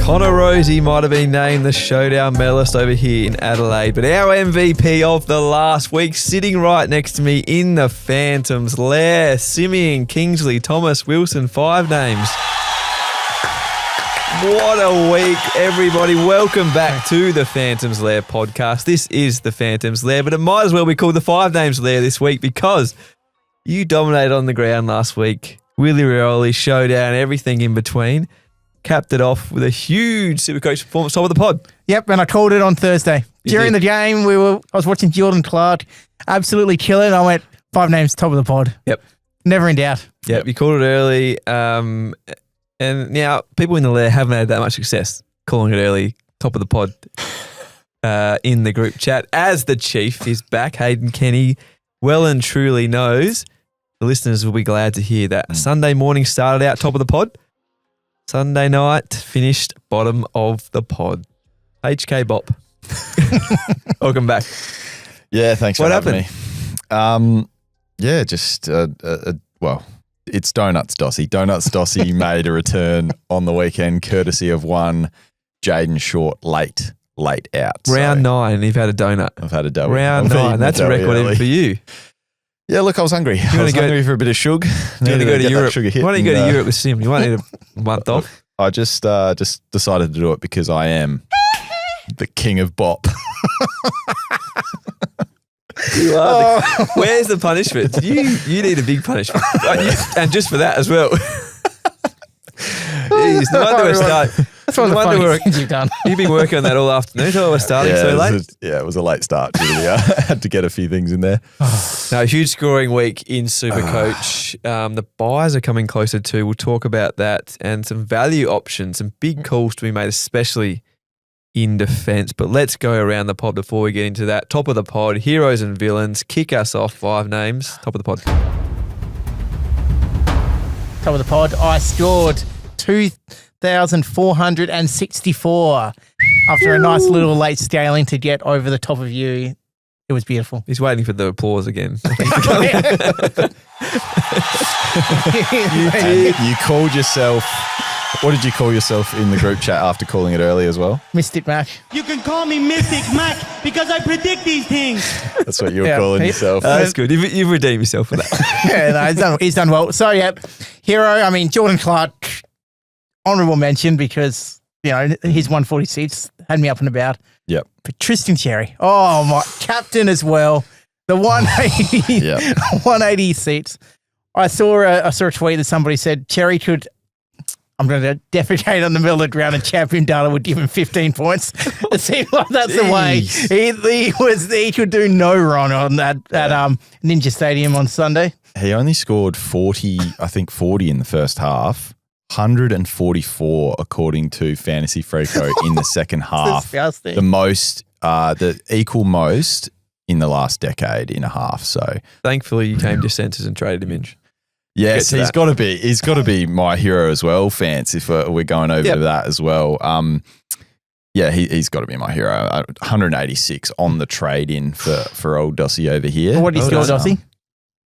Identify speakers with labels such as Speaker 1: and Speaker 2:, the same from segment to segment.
Speaker 1: Connor Rosie might have been named the showdown medalist over here in Adelaide, but our MVP of the last week sitting right next to me in the Phantoms, Lair, Simeon, Kingsley, Thomas, Wilson, 5 names. What a week, everybody. Welcome back to the Phantoms Lair podcast. This is the Phantoms Lair, but it might as well be called the 5 names Lair this week because you dominated on the ground last week. Willie Rioli, showdown, everything in between. Capped it off with a huge SuperCoach performance, top of the pod.
Speaker 2: Yep, and I called it on Thursday. During the game, I was watching Jordan Clark absolutely kill it. I went, 5 names, top of the pod.
Speaker 1: Yep.
Speaker 2: Never in doubt.
Speaker 1: Yep, you called it early. And now people in the Lair haven't had that much success calling it early, top of the pod in the group chat. As the Chief is back, Hayden Kenny well and truly knows. The listeners will be glad to hear that. Sunday morning started out top of the pod. Sunday night finished bottom of the pod. HK Bop. Welcome back.
Speaker 3: Yeah, thanks for having me. Yeah, just, well, it's Donuts Dossie. Donuts Dossie made a return on the weekend courtesy of one Jaden Short late out.
Speaker 1: Round 9, you've had a donut.
Speaker 3: I've had a dough.
Speaker 1: Round 9, that's a record even for you.
Speaker 3: Yeah, look, I was hungry. I was hungry for a bit of shug.
Speaker 1: You want to go to Europe? Why don't you go to Europe with Sim? You might need a month off.
Speaker 3: I just decided to do it because I am the king of bop.
Speaker 1: You are. Where's the punishment? You need a big punishment, and just for that as well. Jeez, no wonder we're starting.
Speaker 2: That's one of the funny things you've done.
Speaker 1: You've been working on that all afternoon. So we're starting so late.
Speaker 3: It was a late start. Really. I had to get a few things in there.
Speaker 1: No, huge scoring week in SuperCoach. The buys are coming closer too. We'll talk about that and some value options, some big calls to be made, especially in defence. But let's go around the pod before we get into that. Top of the pod, heroes and villains. Kick us off, 5 names. Top of the pod.
Speaker 2: Top of the pod, I scored 2,464 after a nice little late scaling to get over the top of you. It was beautiful.
Speaker 1: He's waiting for the applause again.
Speaker 3: You called yourself. What did you call yourself in the group chat after calling it early as well?
Speaker 2: Mystic Mac.
Speaker 4: You can call me Mystic Mac because I predict these things.
Speaker 3: That's what you were calling yourself.
Speaker 1: That's good. You've redeemed yourself for that.
Speaker 2: Yeah, no, he's done well. So, yeah, hero, I mean, Jordan Clark, honourable mention because, you know, his 146 had me up and about.
Speaker 3: Yep.
Speaker 2: But Tristan Xerri, oh, my captain as well. The 180, 180 seats. I saw a tweet that somebody said Xerri could, I'm going to defecate on the middle of the ground and champion data would give him 15 points. It seemed like that's the way. He could do no wrong on that Ninja Stadium on Sunday.
Speaker 3: He only scored 40 in the first half. 144 according to Fantasy Freako in the second half. The most, the equal most in the last decade and a half. So
Speaker 1: thankfully you came to senses and traded him in.
Speaker 3: Yes, he's got to be my hero as well, Fans, if we're going over to that as well. Yeah, he's got to be my hero. 186 on the trade-in for old Dossie over here.
Speaker 2: What did you score, Dossie?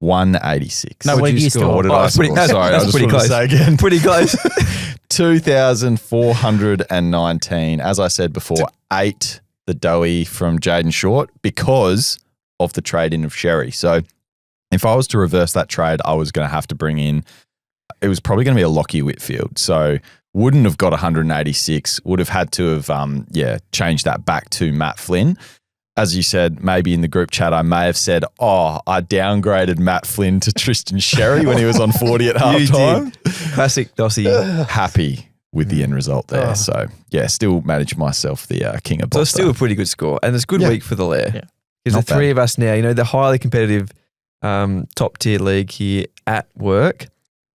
Speaker 3: 186.
Speaker 2: No, what did you score?
Speaker 3: What did I score? Sorry, I just
Speaker 1: pretty
Speaker 3: want to say again.
Speaker 1: Pretty close.
Speaker 3: 2,419. As I said before, 8 the doughy from Jaden Short because of the trade-in of Xerri. So if I was to reverse that trade, I was going to have to bring in, it was probably going to be a Lockie Whitfield. So wouldn't have got 186, would have had to have, changed that back to Matt Flynn. As you said, maybe in the group chat, I may have said, I downgraded Matt Flynn to Tristan Xerri when he was on 40 at halftime.
Speaker 1: Classic Dossie.
Speaker 3: Happy with the end result there. So, yeah, still managed myself the king of bop.
Speaker 1: So it's still a pretty good score. And it's a good week for the Lair. Because the
Speaker 3: Not
Speaker 1: three
Speaker 3: bad.
Speaker 1: of us now, you know, the highly competitive top tier league here at work,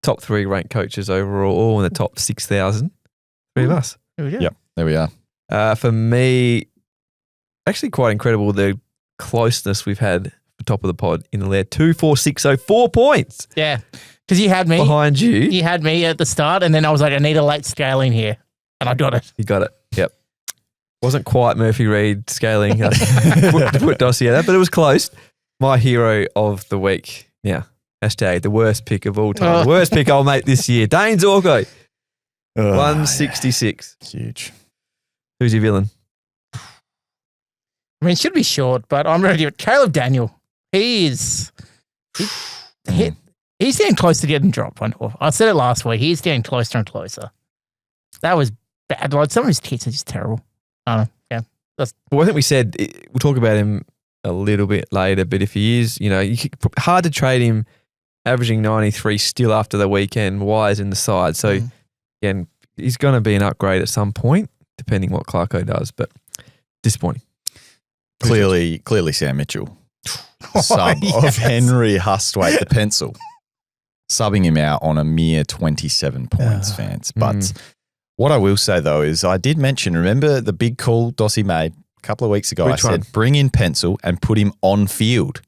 Speaker 1: top 3 ranked coaches overall, all in the top 6,000. 3 of us.
Speaker 3: Yep, there we are.
Speaker 1: For me, actually quite incredible the closeness we've had for top of the pod in the Lair. 2, 4, 6, so 4 points.
Speaker 2: Yeah, because you had me.
Speaker 1: Behind you.
Speaker 2: You had me at the start, and then I was like, I need a late scaling here. And I got it.
Speaker 1: You got it. Yep. Wasn't quite Murphy Reed scaling to put Dossie at that, but it was close. My hero of the week, Yeah. Hashtag the worst pick of all time. The worst pick I'll make this year. Dane Zorko, 166.
Speaker 3: Yeah. Huge.
Speaker 1: Who's your villain?
Speaker 2: I mean, it should be short, but I'm ready to do it. Caleb Daniel. He's getting close to getting dropped. I said it last week. He's getting closer and closer. That was bad. Like, some of his kicks are just terrible. I don't know. Yeah.
Speaker 1: Well, I think we said we'll talk about him a little bit later, but if he is, hard to trade him averaging 93 still after the weekend, wires in the side. So, again, he's going to be an upgrade at some point, depending what Clarko does, but disappointing.
Speaker 3: Clearly Sam Mitchell. Sub of Henry Hustwaite, the pencil. Subbing him out on a mere 27 points, fans. But what I will say, though, is I did mention, remember the big call Dossie made a couple of weeks ago?
Speaker 1: Which
Speaker 3: I
Speaker 1: one?
Speaker 3: said, bring in Pencil and put him on field.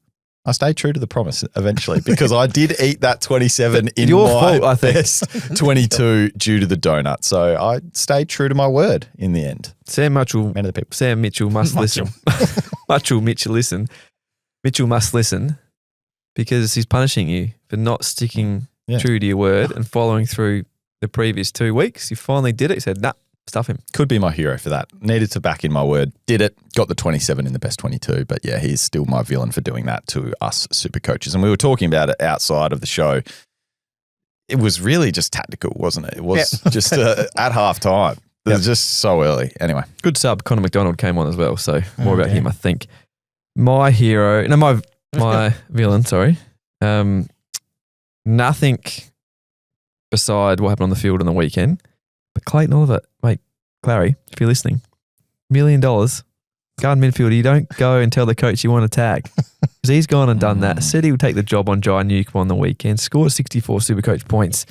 Speaker 3: I stayed true to the promise eventually because I did eat that 27 in
Speaker 1: Your
Speaker 3: my
Speaker 1: fault, I think.
Speaker 3: best 22 due to the donut. So I stayed true to my word in the end.
Speaker 1: Sam Mitchell must listen. Mitchell must listen because he's punishing you for not sticking true to your word and following through the previous 2 weeks. You finally did it. He said, nah, stuff him.
Speaker 3: Could be my hero for that. Needed to back in my word. Did it. Got the 27 in the best 22. But yeah, he's still my villain for doing that to us super coaches. And we were talking about it outside of the show. It was really just tactical, wasn't it? It was just at half time. It was just so early. Anyway.
Speaker 1: Good sub. Connor McDonald came on as well. So more about him, I think. My hero, no, my villain, sorry. Nothing beside what happened on the field on the weekend. But Clayton Oliver, mate, Clary, if you're listening, $1 million, guard midfielder, you don't go and tell the coach you want to tag. Because he's gone and done that. Said he would take the job on Jai Newcombe on the weekend, scored 64 Supercoach points.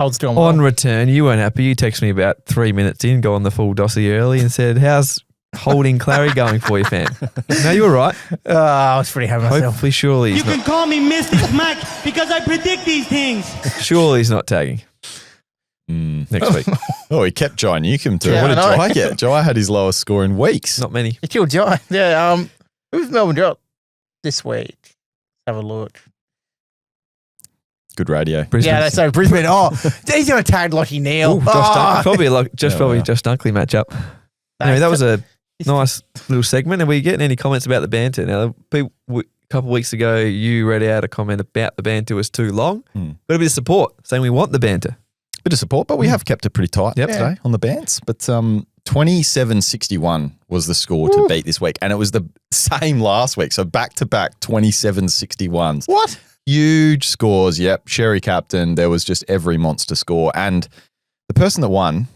Speaker 2: Holds doing
Speaker 1: On
Speaker 2: well.
Speaker 1: return, you weren't happy. You texted me about 3 minutes in, go on the full Dossie early and said, how's holding Clary going for you, fam? No, you were right.
Speaker 2: I was pretty happy with myself.
Speaker 1: Hopefully, surely
Speaker 4: You
Speaker 1: he's
Speaker 4: can
Speaker 1: not,
Speaker 4: call me Mystic Mac because I predict these things.
Speaker 1: surely he's not tagging next week.
Speaker 3: Oh, he kept Jai Newcombe too.
Speaker 2: Yeah,
Speaker 3: What did
Speaker 2: I know.
Speaker 3: Jai get? Jai had his lowest score in weeks.
Speaker 1: Not many.
Speaker 2: It killed Jai. Yeah. Who's Melbourne dropped this week? Have a look.
Speaker 3: Good radio.
Speaker 1: Brisbane.
Speaker 2: Yeah, that's so Brisbane. Oh, he's going to tag Lockie Neal.
Speaker 1: Ooh, Josh Dunkley, probably
Speaker 3: Yeah.
Speaker 1: Josh Dunkley matchup. Anyway, that was a nice little segment. Are we getting any comments about the banter? Now, a couple of weeks ago, you read out a comment about the banter was too long. Got a bit of support saying we want the banter.
Speaker 3: Bit of support, but we have kept it pretty tight
Speaker 1: Yep.
Speaker 3: today on the bands. But 27-61 was the score to beat this week. And it was the same last week. So back-to-back 27-61s.
Speaker 2: What?
Speaker 3: Huge scores. Yep. Xerri captain. There was just every monster score. And the person that won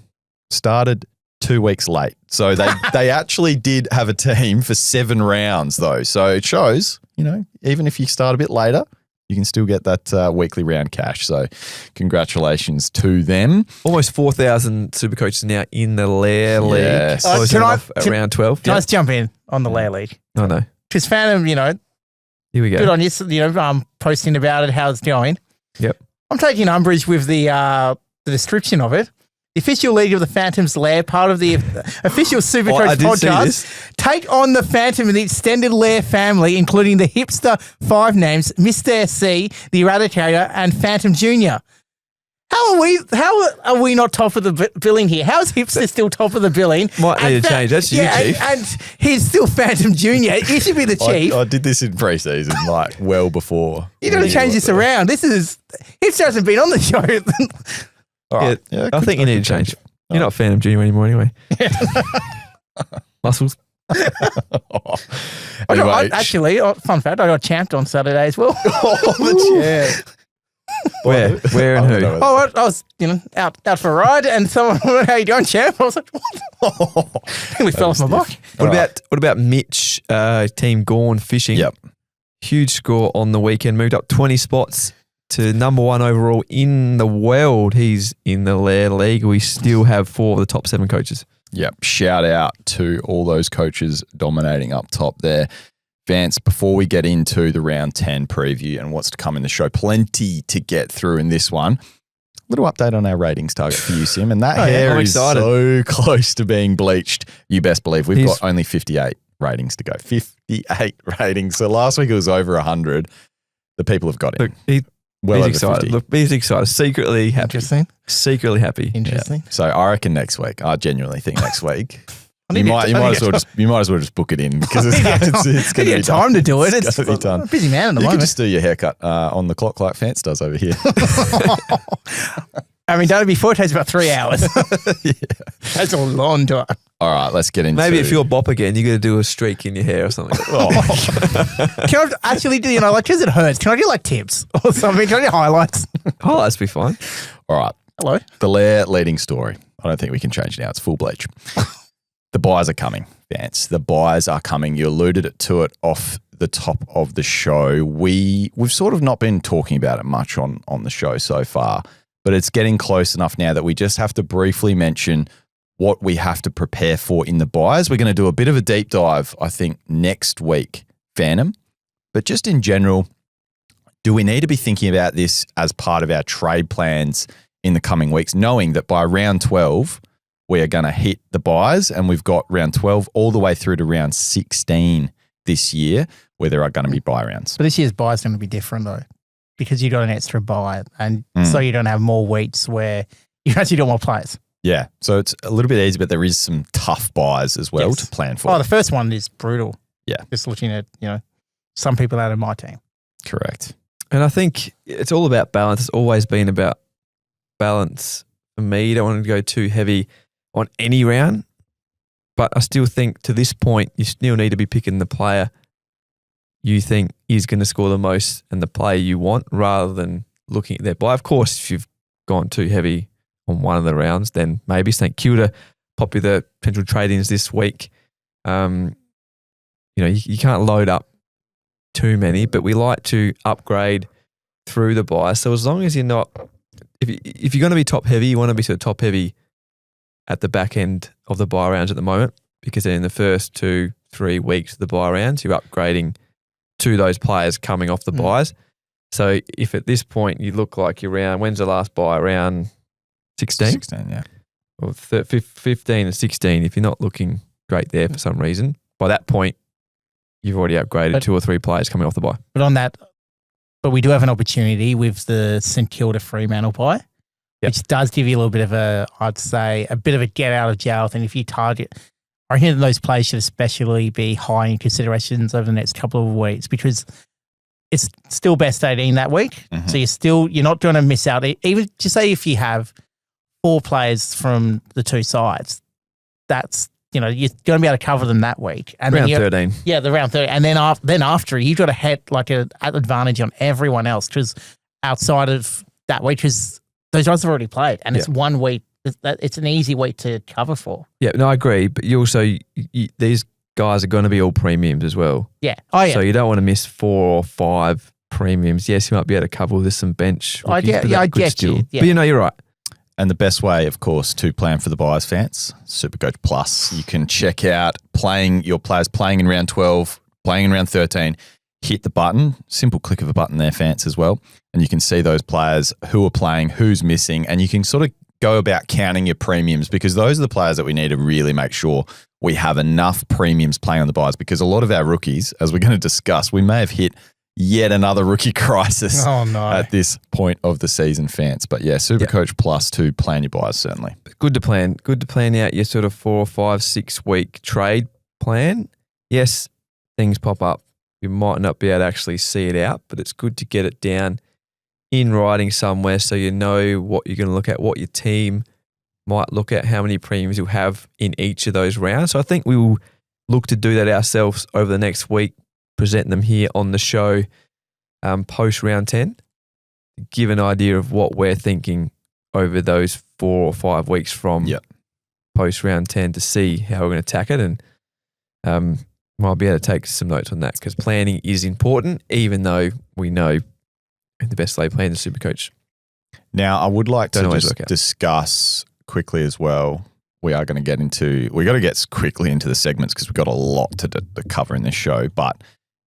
Speaker 3: started 2 weeks late. So they actually did have a team for 7 rounds though. So it shows, even if you start a bit later, you can still get that weekly round cash. So congratulations to them.
Speaker 1: Almost 4,000 super coaches now in the Lair League.
Speaker 3: Yes.
Speaker 1: Closing
Speaker 2: Can I-
Speaker 1: off at
Speaker 2: can-
Speaker 1: round 12.
Speaker 2: Can I just jump in on the Lair League?
Speaker 1: Oh, no.
Speaker 2: Because Phantom,
Speaker 1: Here we go.
Speaker 2: good on you, posting about it, how it's going.
Speaker 1: Yep.
Speaker 2: I'm taking umbrage with the description of it. The official league of the Phantom's Lair, part of the official
Speaker 1: I
Speaker 2: Supercoach
Speaker 1: did see
Speaker 2: podcast.
Speaker 1: this.
Speaker 2: Take on the Phantom and the extended Lair family, including the hipster 5 names, Mr. C, the Eradicator, and Phantom Jr. How are we not top of the billing here? How is hipster still top of the billing?
Speaker 1: Might need
Speaker 2: And
Speaker 1: to change. That's you, Chief.
Speaker 2: And he's still Phantom Jr. He should be the chief.
Speaker 3: I did this in pre-season, well before.
Speaker 2: You got to change this around. Hipster hasn't been on the show.
Speaker 3: All right.
Speaker 1: Yeah,
Speaker 3: Yeah,
Speaker 1: I think you need to change. You're not Phantom Junior anymore anyway. Muscles.
Speaker 2: Actually, fun fact, I got champed on Saturday as well.
Speaker 1: Where and
Speaker 3: I don't
Speaker 1: who?
Speaker 3: know.
Speaker 2: Oh, I was, out for a ride, and someone went, "How you going, champ?" I was like, "What?" We fell off my bike.
Speaker 1: What about Mitch, Team Gorn Fishing?
Speaker 3: Yep.
Speaker 1: Huge score on the weekend. Moved up 20 spots to number 1 overall in the world. He's in the Lair League. We still have 4 of the top 7 coaches.
Speaker 3: Yep. Shout out to all those coaches dominating up top there. Vance, before we get into the round 10 preview and what's to come in the show, plenty to get through in this one. Little update on our ratings target for you, Sim. And that hair
Speaker 1: I'm
Speaker 3: is
Speaker 1: excited.
Speaker 3: so close to being bleached. You best believe we've
Speaker 1: He's-
Speaker 3: got only 58 ratings to go. 58 ratings. So last week it was over 100. The people have got him.
Speaker 1: Look,
Speaker 3: well
Speaker 1: he's
Speaker 3: over
Speaker 1: excited.
Speaker 3: 50.
Speaker 1: Look, he's excited. Secretly happy.
Speaker 2: Interesting.
Speaker 1: Secretly happy.
Speaker 2: Interesting.
Speaker 3: So I reckon next week. I genuinely think next week.
Speaker 2: I
Speaker 3: You might as well just book it in because it's going to be
Speaker 2: time to do it. It's
Speaker 3: going to be done.
Speaker 2: I'm a busy man at the
Speaker 3: You could
Speaker 2: moment.
Speaker 3: just do your haircut on the clock like Fance does over here.
Speaker 2: I mean, done it before. It takes about 3 hours. That's a long time.
Speaker 3: All right, let's get into.
Speaker 1: Maybe if you're Bop again, you got to do a streak in your hair or something.
Speaker 2: Can I actually do, like, because it hurts, can I do like tips or something? Can I do highlights?
Speaker 1: Oh, that's be fine.
Speaker 3: All right,
Speaker 2: Hello.
Speaker 3: the Lair leading story. I don't think we can change it now. It's full bleach. The buys are coming, Vance. The buys are coming. You alluded to it off the top of the show. We've sort of not been talking about it much on the show so far, but it's getting close enough now that we just have to briefly mention what we have to prepare for in the buys. We're going to do a bit of a deep dive, I think, next week, Phantom. But just in general, do we need to be thinking about this as part of our trade plans in the coming weeks, knowing that by round 12, we are going to hit the buys, and we've got round 12 all the way through to round 16 this year where there are going to be buy rounds.
Speaker 2: But this year's buy is going to be different though, because you got an extra buy, and so you don't have more weeks where you actually do more players.
Speaker 3: Yeah. So it's a little bit easy, but there is some tough buys as well to plan for.
Speaker 2: Oh, the first one is brutal.
Speaker 3: Yeah.
Speaker 2: Just looking at, some people out of my team.
Speaker 3: Correct.
Speaker 1: And I think it's all about balance. It's always been about balance. For me, you don't want to go too heavy on any round, but I still think to this point, you still need to be picking the player you think is going to score the most and the player you want, rather than looking at their buy. Of course, if you've gone too heavy on one of the rounds, then maybe St Kilda, popular potential trade-ins this week. You can't load up too many, but we like to upgrade through the buy. So as long as you're not, if you're going to be top heavy, you want to be sort of top heavy at the back end of the buy rounds at the moment, because then in the first 2-3 weeks of the buy rounds, you're upgrading to those players coming off the buys. So if at this point you look like you're around, when's the last buy? Around 16?
Speaker 3: 16, yeah.
Speaker 1: Or 15 and 16, if you're not looking great there for some reason, by that point, you've already upgraded 2 or 3 players coming off the buy.
Speaker 2: But we do have an opportunity with the St Kilda Fremantle buy, which does give you a little bit of a bit of a get out of jail thing if you target. I think those players should especially be high in considerations over the next couple of weeks, because it's still best 18 that week. Mm-hmm. So you're not going to miss out. Even just say if you have 4 players from the 2 sides, that's, you're going to be able to cover them that week. And
Speaker 1: round 13.
Speaker 2: Yeah, the round 13. And then after, you've got to head like an advantage on everyone else, because outside of that week, because those guys have already played, and it's 1 week. It's an easy week to cover for.
Speaker 1: Yeah, no, I agree. But you also, these guys are going to be all premiums as well.
Speaker 2: Yeah. Oh, yeah.
Speaker 1: So you don't want to miss 4 or 5 premiums. Yes, you might be able to cover with some bench.
Speaker 2: I get you. Yeah.
Speaker 1: But you're right.
Speaker 3: And the best way, of course, to plan for the buyers, Fans, SuperCoach Plus. You can check out your players playing in round 12, playing in round 13. Hit the button, simple click of a button there, Fans, as well. And you can see those players, who are playing, who's missing, and you can sort of go about counting your premiums, because those are the players that we need to really make sure we have enough premiums playing on the buys, because a lot of our rookies, as we're going to discuss, we may have hit yet another rookie crisis at this point of the season, Fans. But yeah, SuperCoach Plus to plan your buys, certainly.
Speaker 1: Good to plan out your sort of 4 or 5, 6 week trade plan. Yes, things pop up. You might not be able to actually see it out, but it's good to get it down in writing somewhere so you know what you're going to look at, what your team might look at, how many premiums you'll have in each of those rounds. So I think we will look to do that ourselves over the next week, present them here on the show post round 10, give an idea of what we're thinking over those 4 or 5 weeks from post round 10 to see how we're going to attack it. And I'll be able to take some notes on that, because planning is important, even though we know the best laid plan is SuperCoach.
Speaker 3: Now, I would like to just discuss quickly as well. We got to get quickly into the segments, because we've got a lot to cover in this show. But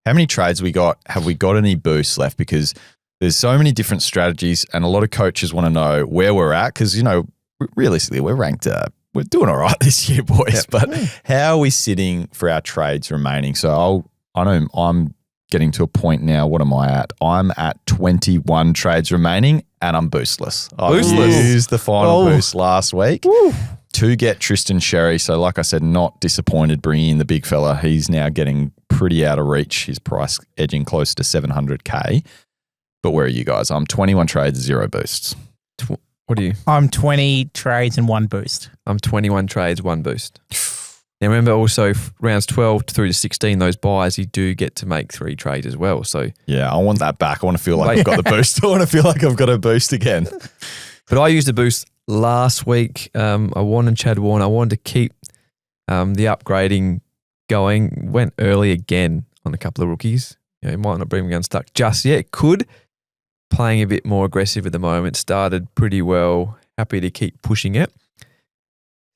Speaker 3: how many trades we got? Have we got any boosts left? Because there's so many different strategies, and a lot of coaches want to know where we're at, because, realistically, we're ranked we're doing all right this year, boys. But how are we sitting for our trades remaining? So I know I'm getting to a point now. What am I at? I'm at 21 trades remaining and I'm boostless. I used the final boost last week to get Tristan Xerri. So like I said, not disappointed bringing in the big fella. He's now getting pretty out of reach. His price edging close to 700K. But where are you guys? I'm 21 trades, 0 boosts.
Speaker 1: What are you?
Speaker 2: I'm 20 trades and 1 boost.
Speaker 1: I'm 21 trades, 1 boost. Now remember also rounds 12 through to 16, those buys, you do get to make 3 trades as well. So
Speaker 3: yeah, I want that back. I want to feel like I've got the boost. I want to feel like I've got a boost again.
Speaker 1: But I used a boost last week. I wanted Chad Warner. I wanted to keep the upgrading going. Went early again on a couple of rookies. You know, it might not bring me unstuck just yet. Could. Playing a bit more aggressive at the moment. Started pretty well. Happy to keep pushing it.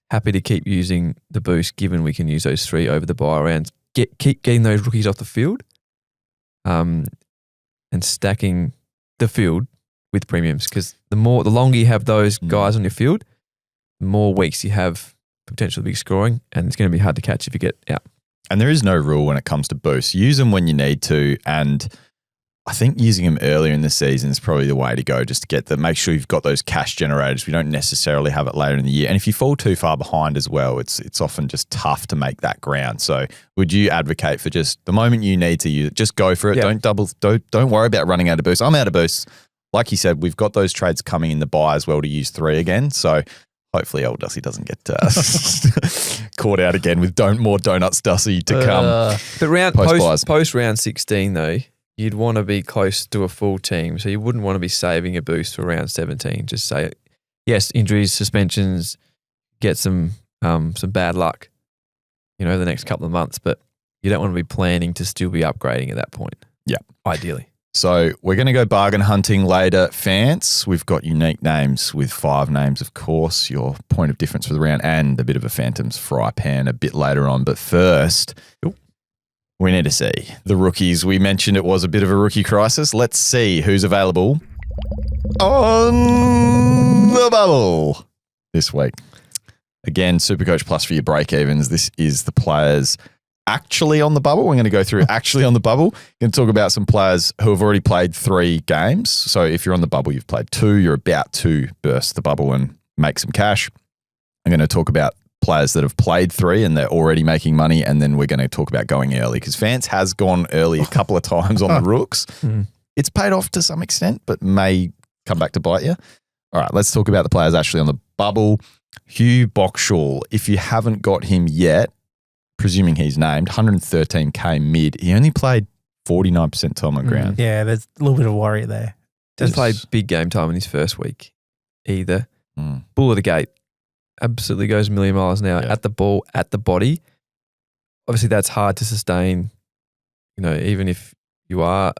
Speaker 1: Happy to keep using the boost given we can use those 3 over the bye rounds. Keep getting those rookies off the field and stacking the field with premiums because the longer you have those guys on your field, the more weeks you have potential big scoring and it's going to be hard to catch if you get out.
Speaker 3: And there is no rule when it comes to boosts. Use them when you need to, and I think using them earlier in the season is probably the way to go, just to get make sure you've got those cash generators. We don't necessarily have it later in the year. And if you fall too far behind as well, it's often just tough to make that ground. So would you advocate for just the moment you need to use it, just go for it.
Speaker 1: Yeah.
Speaker 3: Don't worry about running out of boosts. I'm out of boosts. Like you said, we've got those trades coming in the buy as well to use 3 again. So hopefully old Dusty doesn't get caught out again with more donuts Dusty to come.
Speaker 1: But post round 16 though, you'd want to be close to a full team. So you wouldn't want to be saving a boost for round 17. Just say, yes, injuries, suspensions, get some bad luck, the next couple of months. But you don't want to be planning to still be upgrading at that point.
Speaker 3: Yeah.
Speaker 1: Ideally.
Speaker 3: So we're going to go bargain hunting later, fans. We've got unique names with 5 names, of course, your point of difference for the round, and a bit of a Phantom's Phry Pan a bit later on. But first, we need to see the rookies. We mentioned it was a bit of a rookie crisis. Let's see who's available on the bubble this week. Again, Supercoach Plus for your break-evens. This is the players actually on the bubble. We're going to go through actually on the bubble. We're going to talk about some players who have already played 3 games. So if you're on the bubble, you've played 2, you're about to burst the bubble and make some cash. I'm going to talk about players that have played 3 and they're already making money. And then we're going to talk about going early because Vance has gone early a couple of times on the rooks. It's paid off to some extent, but may come back to bite you. All right, let's talk about the players actually on the bubble. Hugh Boxall, if you haven't got him yet, presuming he's named, 113K mid. He only played 49% time on ground.
Speaker 2: Yeah, there's a little bit of worry there.
Speaker 1: Just played big game time in his first week either. Bull at the gate. Absolutely goes a million miles an hour at the ball, at the body. Obviously, that's hard to sustain, even if you are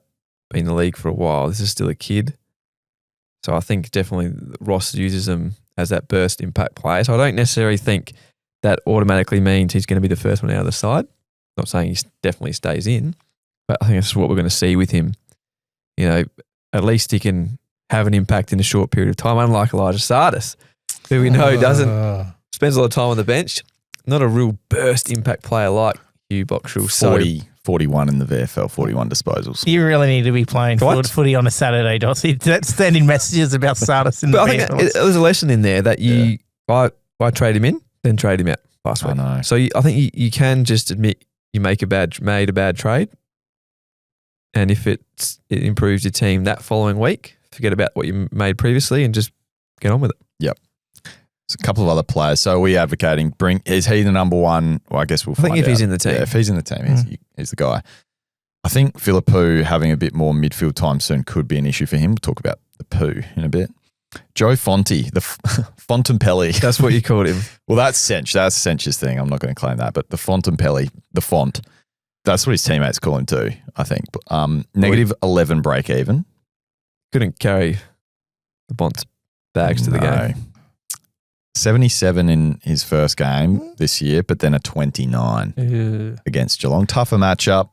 Speaker 1: in the league for a while. This is still a kid. So I think definitely Ross uses him as that burst impact player. So I don't necessarily think that automatically means he's going to be the first one out of the side. Not saying he definitely stays in, but I think that's what we're going to see with him. At least he can have an impact in a short period of time, unlike Elijah Sardis, who we know spends a lot of time on the bench. Not a real burst impact player like Hugh Boxall.
Speaker 3: 41 in the VFL, 41 disposals.
Speaker 2: You really need to be playing footy on a Saturday, Dossie. That's sending messages about Sardis in the VFL.
Speaker 1: I think there's a lesson in there that I trade him in, then trade him out last week.
Speaker 3: I know.
Speaker 1: So I think you can just admit you made a bad trade, and if it improves your team that following week, forget about what you made previously and just get on with it.
Speaker 3: Yep. There's a couple of other players. So are we advocating is he the number one? Well, I guess we'll find out.
Speaker 1: I think if he's in the team.
Speaker 3: Yeah, if he's in the team, he's the guy. I think Phillipou having a bit more midfield time soon could be an issue for him. We'll talk about the poo in a bit. Joe Fonte, the Fontempelli.
Speaker 1: That's what you called him.
Speaker 3: Well, that's Sench. That's Sench's thing. I'm not going to claim that. But the Fontempelli, the font, that's what his teammates call him too, I think. Negative 11 break even.
Speaker 1: Couldn't carry the Bont's bags to the game.
Speaker 3: 77 in his first game this year, but then a 29 against Geelong. Tougher matchup,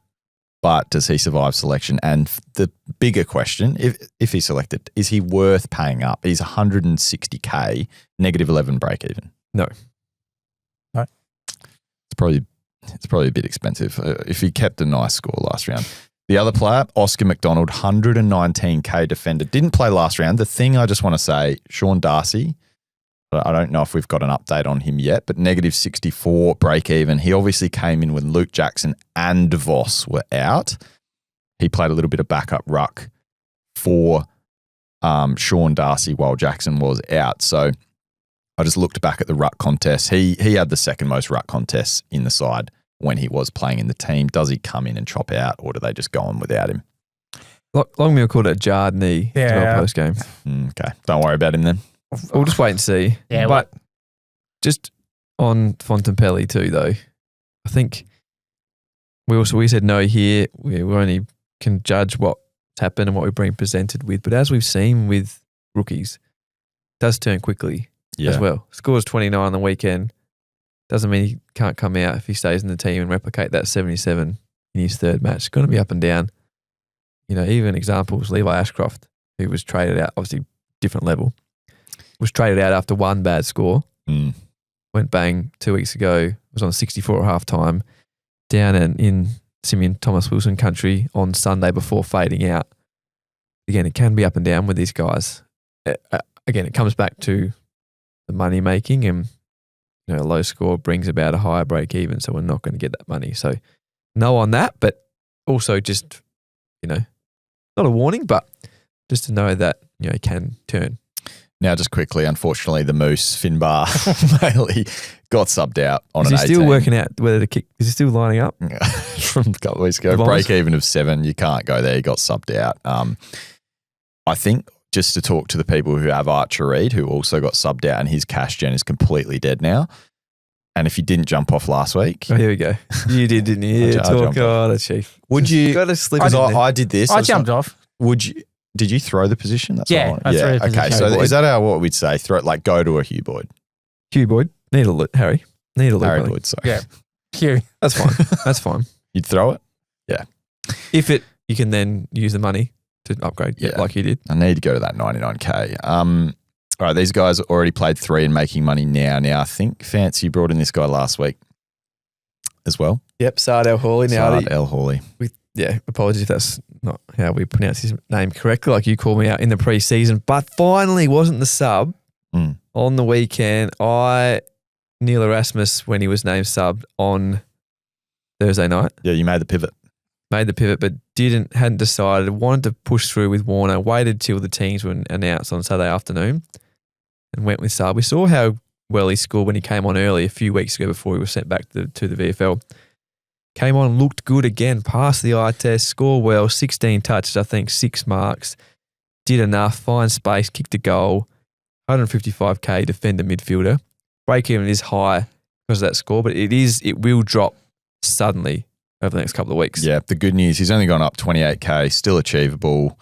Speaker 3: but does he survive selection? And the bigger question, if he's selected, is he worth paying up? He's 160K, negative 11 break even.
Speaker 1: No.
Speaker 3: It's probably a bit expensive. If he kept a nice score last round. The other player, Oscar McDonald, 119k defender. Didn't play last round. The thing I just want to say, Sean Darcy, I don't know if we've got an update on him yet, but negative 64 break even. He obviously came in when Luke Jackson and DeVos were out. He played a little bit of backup ruck for Sean Darcy while Jackson was out. So I just looked back at the ruck contest. He had the second most ruck contests in the side when he was playing in the team. Does he come in and chop out, or do they just go on without him?
Speaker 1: Longmeal called it a jarred knee post game.
Speaker 3: Okay. Don't worry about him then.
Speaker 1: We'll just wait and see.
Speaker 2: Yeah,
Speaker 1: but just on Fontempelli too, though, I think we said no here. We only can judge what's happened and what we're being presented with. But as we've seen with rookies, it does turn quickly as well. Scores 29 on the weekend. Doesn't mean he can't come out if he stays in the team and replicate that 77 in his third match. It's going to be up and down. You know, even examples, Levi Ashcroft, who was traded out, obviously different level, was traded out after one bad score. Went bang 2 weeks ago, was on 64 at half time, down in Simeon Thomas Wilson country on Sunday before fading out. Again, it can be up and down with these guys. Again, it comes back to the money making, and a low score brings about a higher break even, so we're not going to get that money. So no on that, but also just, not a warning, but just to know that, it can turn.
Speaker 3: Now, just quickly, unfortunately, the Moose, Finbar Bailey, got subbed out on an 18.
Speaker 1: Is he still working out whether to kick? Is he still lining up?
Speaker 3: From a couple of weeks ago. Break even of 7. You can't go there. He got subbed out. I think just to talk to the people who have Archer Reed, who also got subbed out, and his cash gen is completely dead now. And if you didn't jump off last week.
Speaker 1: Oh, here we go. You did, didn't you? The Chief.
Speaker 3: Would you?
Speaker 1: Got to slip
Speaker 3: I did this.
Speaker 2: I jumped off.
Speaker 3: Would you? Did you throw the position? That's
Speaker 2: I threw the position.
Speaker 3: Okay, so is that what we'd say? Go to a Hugh Boyd.
Speaker 1: Hugh Boyd. Need a look, Harry. Need a look.
Speaker 3: Harry Boyd, sorry.
Speaker 2: Yeah. Hugh.
Speaker 1: That's fine. That's fine.
Speaker 3: You'd throw it? Yeah.
Speaker 1: If you can then use the money to upgrade like you did.
Speaker 3: I need to go to that 99k. All right, these guys already played 3 and making money now. Now, I think Fancy brought in this guy last week as well.
Speaker 1: Yep, Sard El Hawley.
Speaker 3: Sard El Hawley.
Speaker 1: Apologies if that's not how we pronounce his name correctly, like you called me out in the pre-season. But finally wasn't the sub on the weekend. Neil Erasmus, when he was named sub on Thursday night.
Speaker 3: Yeah, you made the pivot.
Speaker 1: But hadn't decided, wanted to push through with Warner, waited till the teams were announced on Saturday afternoon and went with sub. We saw how well he scored when he came on early a few weeks ago before he was sent back to the VFL. Came on, looked good again, passed the eye test, scored well, 16 touches, I think, 6 marks, did enough, find space, kicked a goal, 155k defender midfielder. Break even is high because of that score, but it will drop suddenly over the next couple of weeks.
Speaker 3: Yeah, the good news, he's only gone up 28k, still achievable.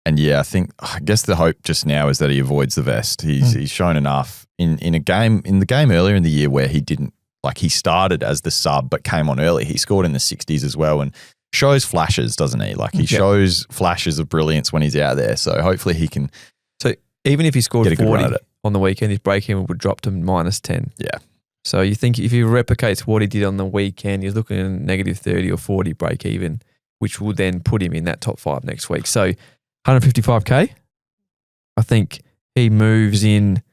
Speaker 3: And I guess the hope just now is that he avoids the vest. He's shown enough in the game earlier in the year where he didn't, he started as the sub but came on early. He scored in the 60s as well and shows flashes, doesn't he? He shows flashes of brilliance when he's out there. So hopefully he can.
Speaker 1: So even if he scored 40 on the weekend, his break-even would drop to -10.
Speaker 3: Yeah.
Speaker 1: So you think if he replicates what he did on the weekend, he's looking at -30 or 40 break-even, which will then put him in that top 5 next week. So 155k, I think he moves in,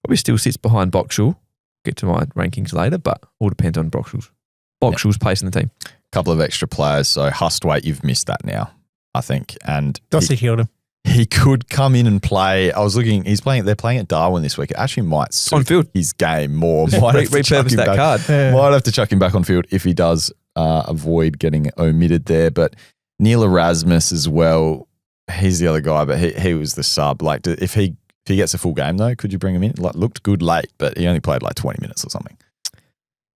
Speaker 1: probably still sits behind Boxall. Get to my rankings later, but all depends on Boxall's place in the team.
Speaker 3: Couple of extra players. So Hustwaite, you've missed that now, I think. And
Speaker 2: Dossie killed him.
Speaker 3: He could come in and play. I was looking, they're playing at Darwin this week. It actually might suit
Speaker 1: on field
Speaker 3: his game more.
Speaker 1: Repurpose that card.
Speaker 2: Yeah.
Speaker 3: Might have to chuck him back on field if he does avoid getting omitted there. But Neil Erasmus as well, he's the other guy, but he was the sub. If he gets a full game though, could you bring him in? Looked good late, but he only played 20 minutes or something.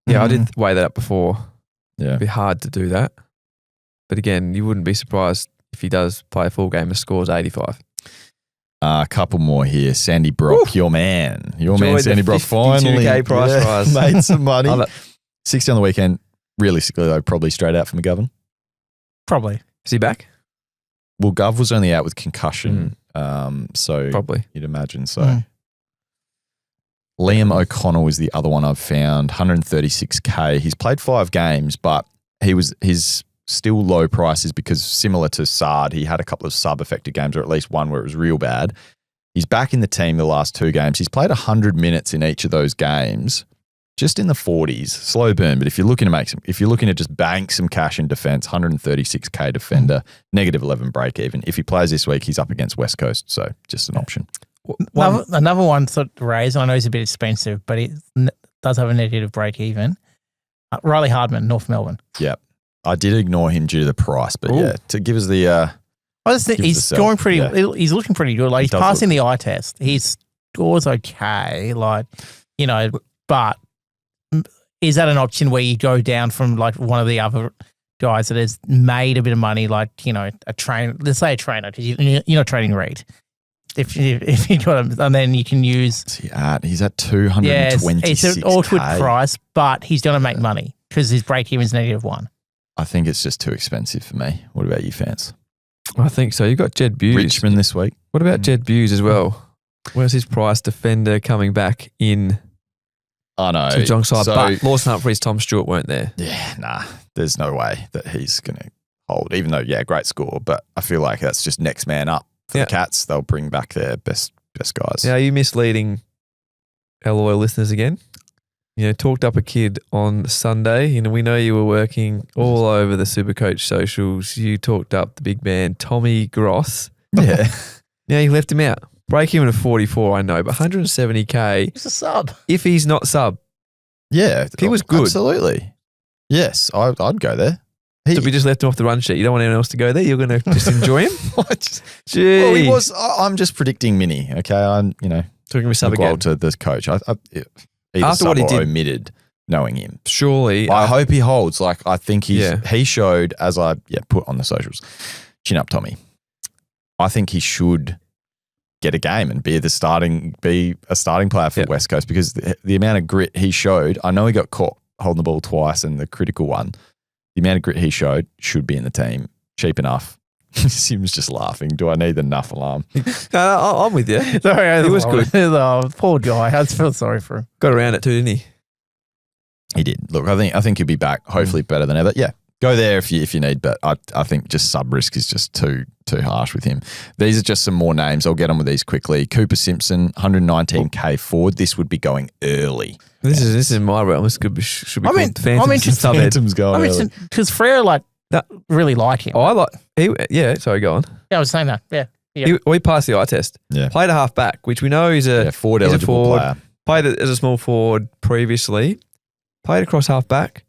Speaker 1: Yeah, I did weigh that up before.
Speaker 3: Yeah.
Speaker 1: It'd be hard to do that. But again, you wouldn't be surprised if he does play a full game and scores 85.
Speaker 3: A couple more here. Sandy Brock, your man. Sandy Brock, finally
Speaker 1: price rise.
Speaker 3: Made some money. 60 on the weekend. Realistically, though, probably straight out from McGovern.
Speaker 2: Probably.
Speaker 1: Is he back?
Speaker 3: Well, Gov was only out with concussion, so
Speaker 1: probably
Speaker 3: you'd imagine so. Liam O'Connell is the other one I've found, 136k. He's played 5 games, but his still low prices because similar to Sard, he had a couple of sub-affected games, or at least one where it was real bad. He's back in the team the last 2 games. He's played 100 minutes in each of those games, just in the 40s. Slow burn, but if you're looking to just bank some cash in defence, 136k defender, -11 break even. If he plays this week, he's up against West Coast, so just an option.
Speaker 2: Another one to raise, I know he's a bit expensive, but he does have a negative break even. Riley Hardman, North Melbourne.
Speaker 3: Yeah. I did ignore him due to the price, but to give us the
Speaker 2: I just think he's scoring pretty. Yeah. He's looking pretty good. Like he's passing the eye test. His score's okay. Like but is that an option where you go down from like one of the other guys that has made a bit of money, like a trainer? Let's say a trainer, because you're not trading Reed. If you got him, and then you can use.
Speaker 3: He's at 226.
Speaker 2: It's an awkward price, but he's going to make money because his break even is -1.
Speaker 3: I think it's just too expensive for me. What about you, fans?
Speaker 1: I think so. You've got Jed Buse.
Speaker 3: Richmond this week.
Speaker 1: What about Jed Buse as well? Where's his price defender coming back in?
Speaker 3: I know.
Speaker 1: To Jongside, but Lawson Humphries, Tom Stewart weren't there.
Speaker 3: Yeah, nah. There's no way that he's going to hold, even though, great score. But I feel like that's just next man up for the Cats. They'll bring back their best guys.
Speaker 1: Now, are you misleading our loyal listeners again? Talked up a kid on Sunday. We know you were working all over the SuperCoach socials. You talked up the big man, Tommy Gross.
Speaker 3: Yeah.
Speaker 1: Now you left him out. Break even at 44, I know, but 170k.
Speaker 2: He's a sub.
Speaker 1: If he's not sub.
Speaker 3: Yeah.
Speaker 1: He was good.
Speaker 3: Absolutely. Yes, I'd go there.
Speaker 1: So we just left him off the run sheet. You don't want anyone else to go there? You're going to just enjoy him?
Speaker 3: Gee. Well, he was. I'm just predicting Mini, okay? I'm,
Speaker 1: talking with sub again.
Speaker 3: To the coach. After what he did, omitted knowing him.
Speaker 1: Surely.
Speaker 3: I hope he holds. Like, I think he showed, as I put on the socials, chin up Tommy. I think he should get a game and be a starting player for West Coast, because the amount of grit he showed, I know he got caught holding the ball twice and the critical one, the amount of grit he showed should be in the team. Cheap enough. Sim's just laughing. Do I need the nuff alarm?
Speaker 1: I'm with you.
Speaker 2: Sorry,
Speaker 1: he was good.
Speaker 2: Poor guy. I just feel sorry for him.
Speaker 1: Got around it too, didn't he?
Speaker 3: He did. Look, I think he'll be back, hopefully better than ever. Yeah, go there if you need, but I think just sub risk is just too harsh with him. These are just some more names. I'll get on with these quickly. Cooper Simpson, 119k forward. This would be going early.
Speaker 1: This is in my realm. This should be called Phantoms.
Speaker 2: I'm interested.
Speaker 3: Phantoms going early.
Speaker 2: Because Frere really like him.
Speaker 1: Oh, I like. Sorry, go on.
Speaker 2: Yeah, I was saying that. Yeah.
Speaker 1: He passed the eye test.
Speaker 3: Yeah.
Speaker 1: Played a half back, which we know he's a
Speaker 3: forward eligible player.
Speaker 1: Played as a small forward previously. Played across half back.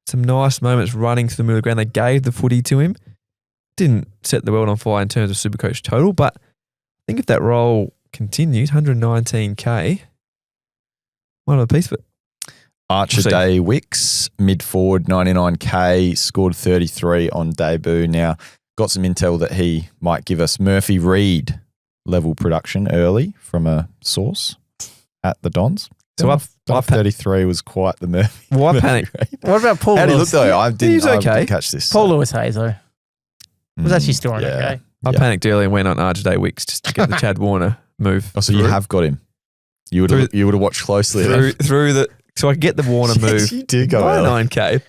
Speaker 1: Some nice moments running through the middle of the ground. They gave the footy to him. Didn't set the world on fire in terms of SuperCoach total, but I think if that role continues, 119k, one of a piece of it.
Speaker 3: Archer Day Wicks, mid forward, 99k, scored 33 on debut. Now, got some intel that he might give us Murphy Reed level production early from a source at the Dons. So up 33 was quite the Murphy.
Speaker 1: Why panic?
Speaker 2: What about Paul Lewis?
Speaker 3: How did he look though? I didn't catch this.
Speaker 2: Paul Lewis Hazo was actually scoring okay.
Speaker 1: I panicked early and went on Archer Day Wicks just to get the Chad Warner move.
Speaker 3: Oh, so you have got him. You would have watched closely
Speaker 1: through the. So I get the Warner move.
Speaker 3: You did go
Speaker 1: 99k.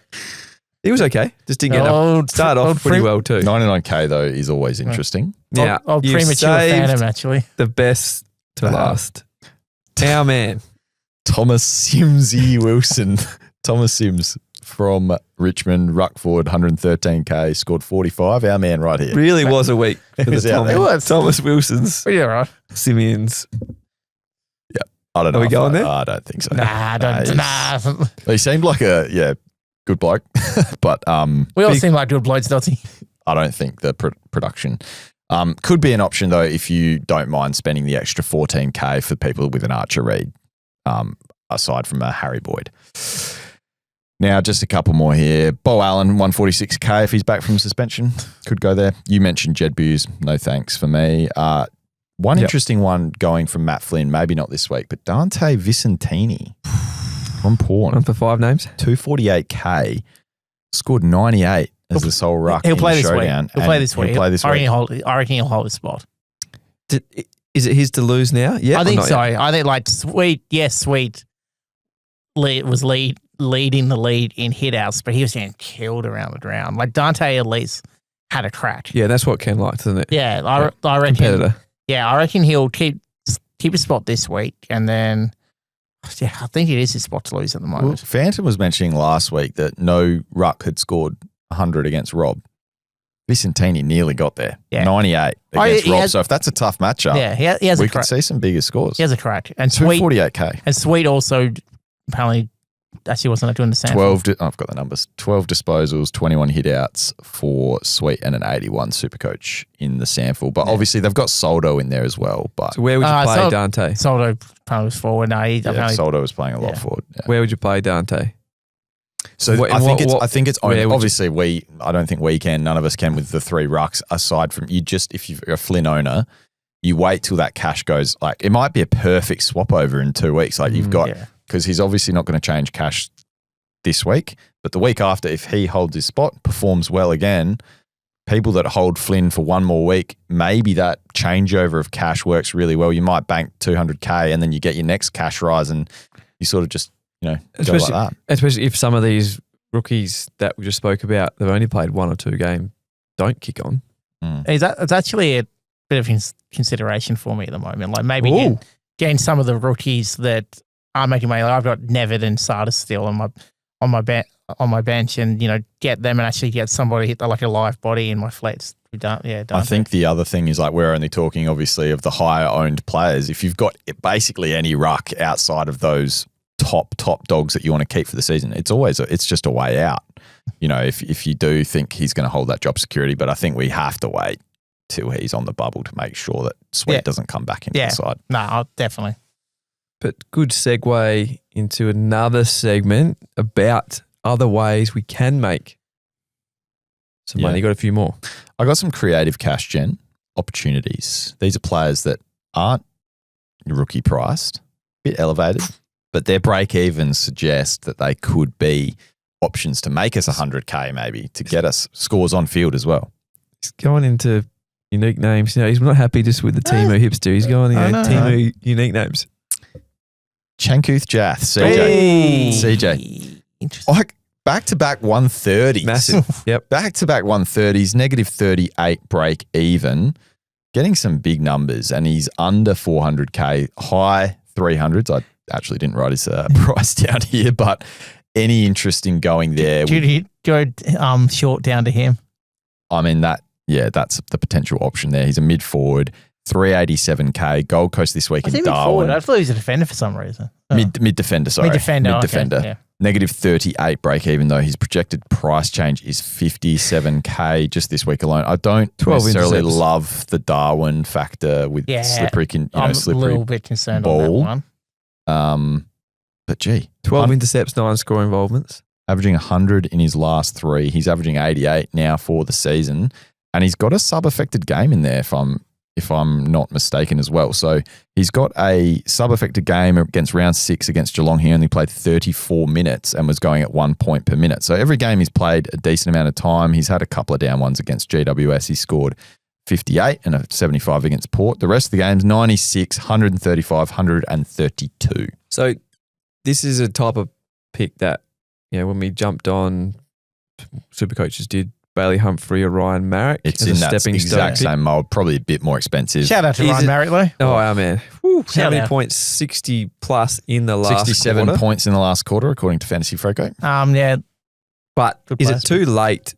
Speaker 1: He was okay. Just didn't get enough. Started off pretty well too.
Speaker 3: 99k though is always interesting.
Speaker 1: Yeah,
Speaker 2: I'll premature Phantom actually.
Speaker 1: The best to last. Our man.
Speaker 3: Thomas Simsy Wilson. Thomas Sims from Richmond, Ruckford, 113k, scored 45. Our man right here.
Speaker 1: Really was a week for the Thomas Wilsons.
Speaker 2: Yeah, right.
Speaker 1: Simeons.
Speaker 3: I don't know.
Speaker 1: Are we going there?
Speaker 3: I don't think so.
Speaker 2: Nah.
Speaker 3: He seemed like a good bloke, but
Speaker 2: we all seem like good blokes, doesn't he?
Speaker 3: I don't think the production could be an option though if you don't mind spending the extra 14k for people with an Archer Reed, aside from a Harry Boyd. Now, just a couple more here. Bo Allen, 146k if he's back from suspension, could go there. You mentioned Jed Buse, no thanks for me. One interesting one going from Matt Flynn, maybe not this week, but Dante Vicentini from Pawn.
Speaker 1: 1 for 5 names.
Speaker 3: 248k, scored 98 as the sole ruck.
Speaker 2: He'll play
Speaker 3: in
Speaker 2: this
Speaker 3: the
Speaker 2: week.
Speaker 3: showdown.
Speaker 2: He'll play this week.
Speaker 3: I
Speaker 2: reckon he'll hold his spot.
Speaker 1: Is it his to lose now? Yeah,
Speaker 2: I think so. I think sweet. Yes, sweet. Was lead leading the lead in hit-outs, but he was getting killed around the ground. Like Dante at least had a crack.
Speaker 1: Yeah, that's what Ken liked, isn't it?
Speaker 2: Yeah, I reckon.
Speaker 1: Competitor.
Speaker 2: Yeah, I reckon he'll keep a spot this week, and then I think it is his spot to lose at the moment.
Speaker 3: Well, Phantom was mentioning last week that no ruck had scored 100 against Rob. Vicentini nearly got there. Yeah. 98 against Rob. So if that's a tough matchup,
Speaker 2: he has
Speaker 3: we
Speaker 2: a crack.
Speaker 3: could see some bigger scores.
Speaker 2: He has a crack. And Sweet
Speaker 3: 48K.
Speaker 2: And Sweet also apparently actually wasn't doing the same.
Speaker 3: I've got the numbers. 12 disposals, 21 hit-outs for Sweet, and an 81 Supercoach in the sample. But obviously they've got Soldo in there as well. But
Speaker 1: so where would you play Dante?
Speaker 2: Soldo probably was forward. No,
Speaker 3: Soldo was playing a lot forward. Yeah.
Speaker 1: Where would you play Dante?
Speaker 3: So I think it's only, obviously I don't think we can, none of us can with the 3 rucks, aside from if you're a Flynn owner, you wait till that cash goes, like it might be a perfect swap over in 2 weeks. Like you've got, because he's obviously not going to change cash this week, but the week after, if he holds his spot, performs well again, people that hold Flynn for one more week, maybe that changeover of cash works really well. You might bank 200K and then you get your next cash rise and you sort of just, go like that.
Speaker 1: Especially if some of these rookies that we just spoke about, they've only played 1 or 2 games, don't kick on.
Speaker 2: It's actually a bit of consideration for me at the moment. Like maybe getting some of the rookies that are making money. Like I've got Nevitt and Sada still on my bench, and get them and actually get somebody like a live body in my fleets.
Speaker 3: I think the other thing is, like, we're only talking obviously of the higher owned players. If you've got basically any ruck outside of those top dogs that you want to keep for the season, it's just a way out. If you do think he's going to hold that job security, but I think we have to wait till he's on the bubble to make sure that Sweet doesn't come back into the side.
Speaker 2: No, definitely.
Speaker 1: But good segue into another segment about other ways we can make some money. You got a few more.
Speaker 3: I got some creative cash gen opportunities. These are players that aren't rookie priced, a bit elevated, but their break-evens suggest that they could be options to make us 100K maybe, to get us scores on field as well.
Speaker 1: He's going into unique names. He's not happy just with the Timo hipster. He's going Timo unique names.
Speaker 3: Chankuth Jath, CJ.
Speaker 2: Interesting.
Speaker 3: Back-to-back 130s.
Speaker 1: Massive. Yep.
Speaker 3: Back-to-back 130s, negative 38 break even, getting some big numbers, and he's under 400K, high 300s. I actually didn't write his price down here, but any interest in going there?
Speaker 2: Did you go short down to him?
Speaker 3: I mean, that's the potential option there. He's a mid-forward, 387K, Gold Coast this week in Darwin.
Speaker 2: I thought he was a defender for some reason.
Speaker 3: Mid-defender, sorry.
Speaker 2: Mid-defender.
Speaker 3: Okay, yeah. Negative 38 break even, though his projected price change is 57K just this week alone. I don't necessarily love the Darwin factor with slippery,
Speaker 2: I'm a little bit concerned on that one.
Speaker 3: But gee,
Speaker 1: 12 intercepts, 9 score involvements.
Speaker 3: Averaging 100 in his last 3. He's averaging 88 now for the season, and he's got a sub-affected game in there if I'm not mistaken as well. So he's got a sub-affected game against round 6 against Geelong. He only played 34 minutes and was going at 1 point per minute. So every game he's played a decent amount of time. He's had a couple of down ones against GWS. He scored 58 and a 75 against Port. The rest of the games, 96, 135, 132.
Speaker 1: So this is a type of pick that, when we jumped on, Supercoaches did Bailey Humphrey or Ryan Marrick.
Speaker 3: It's in that exact same mold, probably a bit more expensive.
Speaker 2: Shout out to Ryan Marrick, though.
Speaker 1: Oh, man. How many points? 60 plus in the last
Speaker 3: 67
Speaker 1: quarter.
Speaker 3: points in the last quarter, according to Fantasy Freako.
Speaker 2: Yeah.
Speaker 1: But is it too late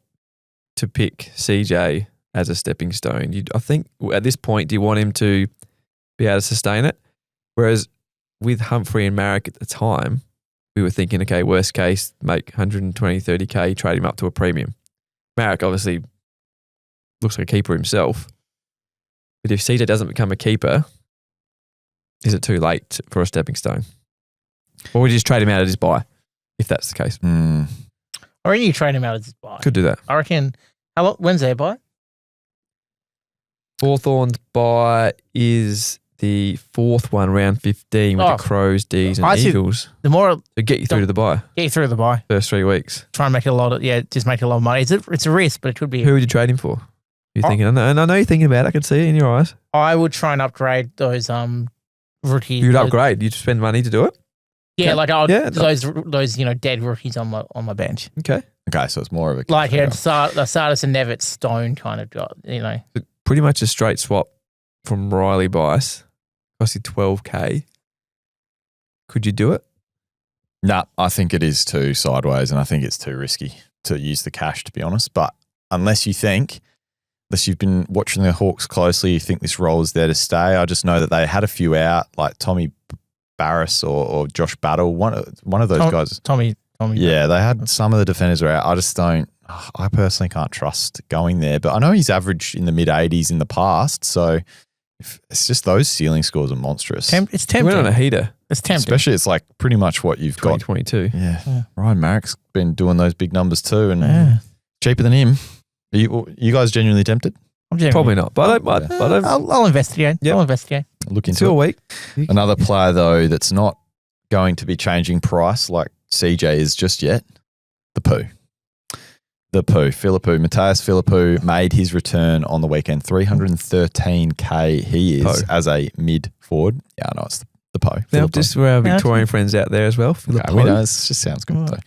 Speaker 1: to pick CJ as a stepping stone? I think at this point, do you want him to be able to sustain it? Whereas with Humphrey and Marrick at the time, we were thinking, okay, worst case, make 120, 30K, trade him up to a premium. Marrick obviously looks like a keeper himself. But if CJ doesn't become a keeper, is it too late for a stepping stone? Or would you just trade him out at his buy, if that's the case?
Speaker 2: Or you trade him out at his buy.
Speaker 1: Could do that.
Speaker 2: I reckon, when's their buy?
Speaker 1: Hawthorn's buy is the 4th one, round 15, with the Crows, D's and Eagles.
Speaker 2: To
Speaker 1: get you through to the buy.
Speaker 2: Get you through to the buy.
Speaker 1: First 3 weeks.
Speaker 2: Try and make just make a lot of money. It's a risk, but it could be.
Speaker 1: Who would you trade him for? You're thinking, and I know you're thinking about it. I can see it in your eyes.
Speaker 2: I would try and upgrade those rookies.
Speaker 1: You'd upgrade. You'd spend money to do it?
Speaker 2: Yeah, like
Speaker 1: Yeah,
Speaker 2: those dead rookies on my bench.
Speaker 1: Okay.
Speaker 3: Okay, so it's more of a
Speaker 2: Like here, Sardis and Nevitt Stone kind of got,
Speaker 1: Pretty much a straight swap from Riley Bice. Cost you $12K. Could you do it?
Speaker 3: Nah, I think it is too sideways, and I think it's too risky to use the cash, to be honest. But unless you've been watching the Hawks closely, you think this role is there to stay. I just know that they had a few out, like Tommy Barris or Josh Battle, one of those guys.
Speaker 2: Tommy.
Speaker 3: Yeah, they had some of the defenders were out. I personally can't trust going there. But I know he's averaged in the mid-80s in the past, so it's just those ceiling scores are monstrous.
Speaker 2: It's tempting.
Speaker 1: He went on a heater.
Speaker 2: It's tempting.
Speaker 3: Especially it's like pretty much what you've got.
Speaker 1: 2022.
Speaker 3: Yeah. Ryan Marrick's been doing those big numbers too, and cheaper than him. Are you guys genuinely tempted?
Speaker 2: I'm genuinely.
Speaker 1: Probably not, but I don't.
Speaker 2: I'll investigate.
Speaker 1: Yep.
Speaker 2: I'll investigate.
Speaker 3: Look into
Speaker 1: Still a
Speaker 3: it.
Speaker 1: week.
Speaker 3: Another player though that's not going to be changing price like CJ is just yet. The Poo. Phillipou. Matthias Phillipou made his return on the weekend. $313K he is as a mid forward. Yeah, I know it's the Poo.
Speaker 1: Now, just for our Victorian friends out there as well.
Speaker 3: Okay, we know, it just sounds good though.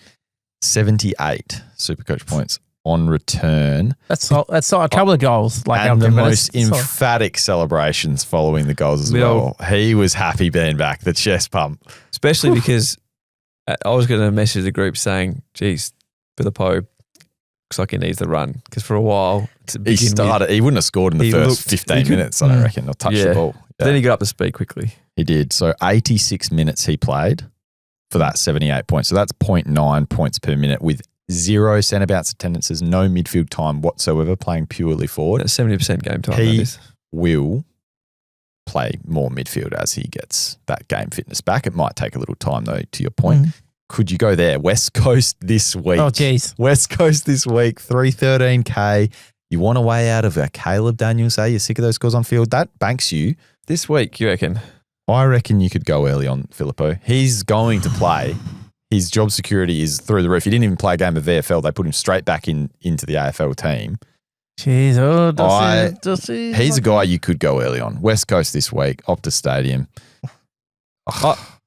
Speaker 3: 78 Supercoach points on return.
Speaker 2: That's a couple of goals.
Speaker 3: And the most emphatic celebrations following the goals as well. He was happy being back, the chest pump.
Speaker 1: Especially because I was going to message the group saying, geez, Phillipou looks like he needs the run. Because for a while,
Speaker 3: he wouldn't have scored in the first 15 minutes, I don't reckon, or touch the ball. Yeah.
Speaker 1: Then he got up to speed quickly.
Speaker 3: He did. So 86 minutes he played for that 78 points. So that's 0.9 points per minute with 0 centre bounce attendances, no midfield time whatsoever, playing purely forward.
Speaker 1: That's 70% game time.
Speaker 3: He will play more midfield as he gets that game fitness back. It might take a little time though, to your point. Could you go there? West Coast this week.
Speaker 2: Oh, geez.
Speaker 3: West Coast this week, $313K. You want a way out of a Caleb Daniels, say you're sick of those scores on field? That banks you.
Speaker 1: This week, you reckon?
Speaker 3: I reckon you could go early on Phillipou. He's going to play. His job security is through the roof. He didn't even play a game of VFL. They put him straight back into the AFL team.
Speaker 2: Jeez,
Speaker 3: he's a guy you could go early on. West Coast this week, Optus Stadium.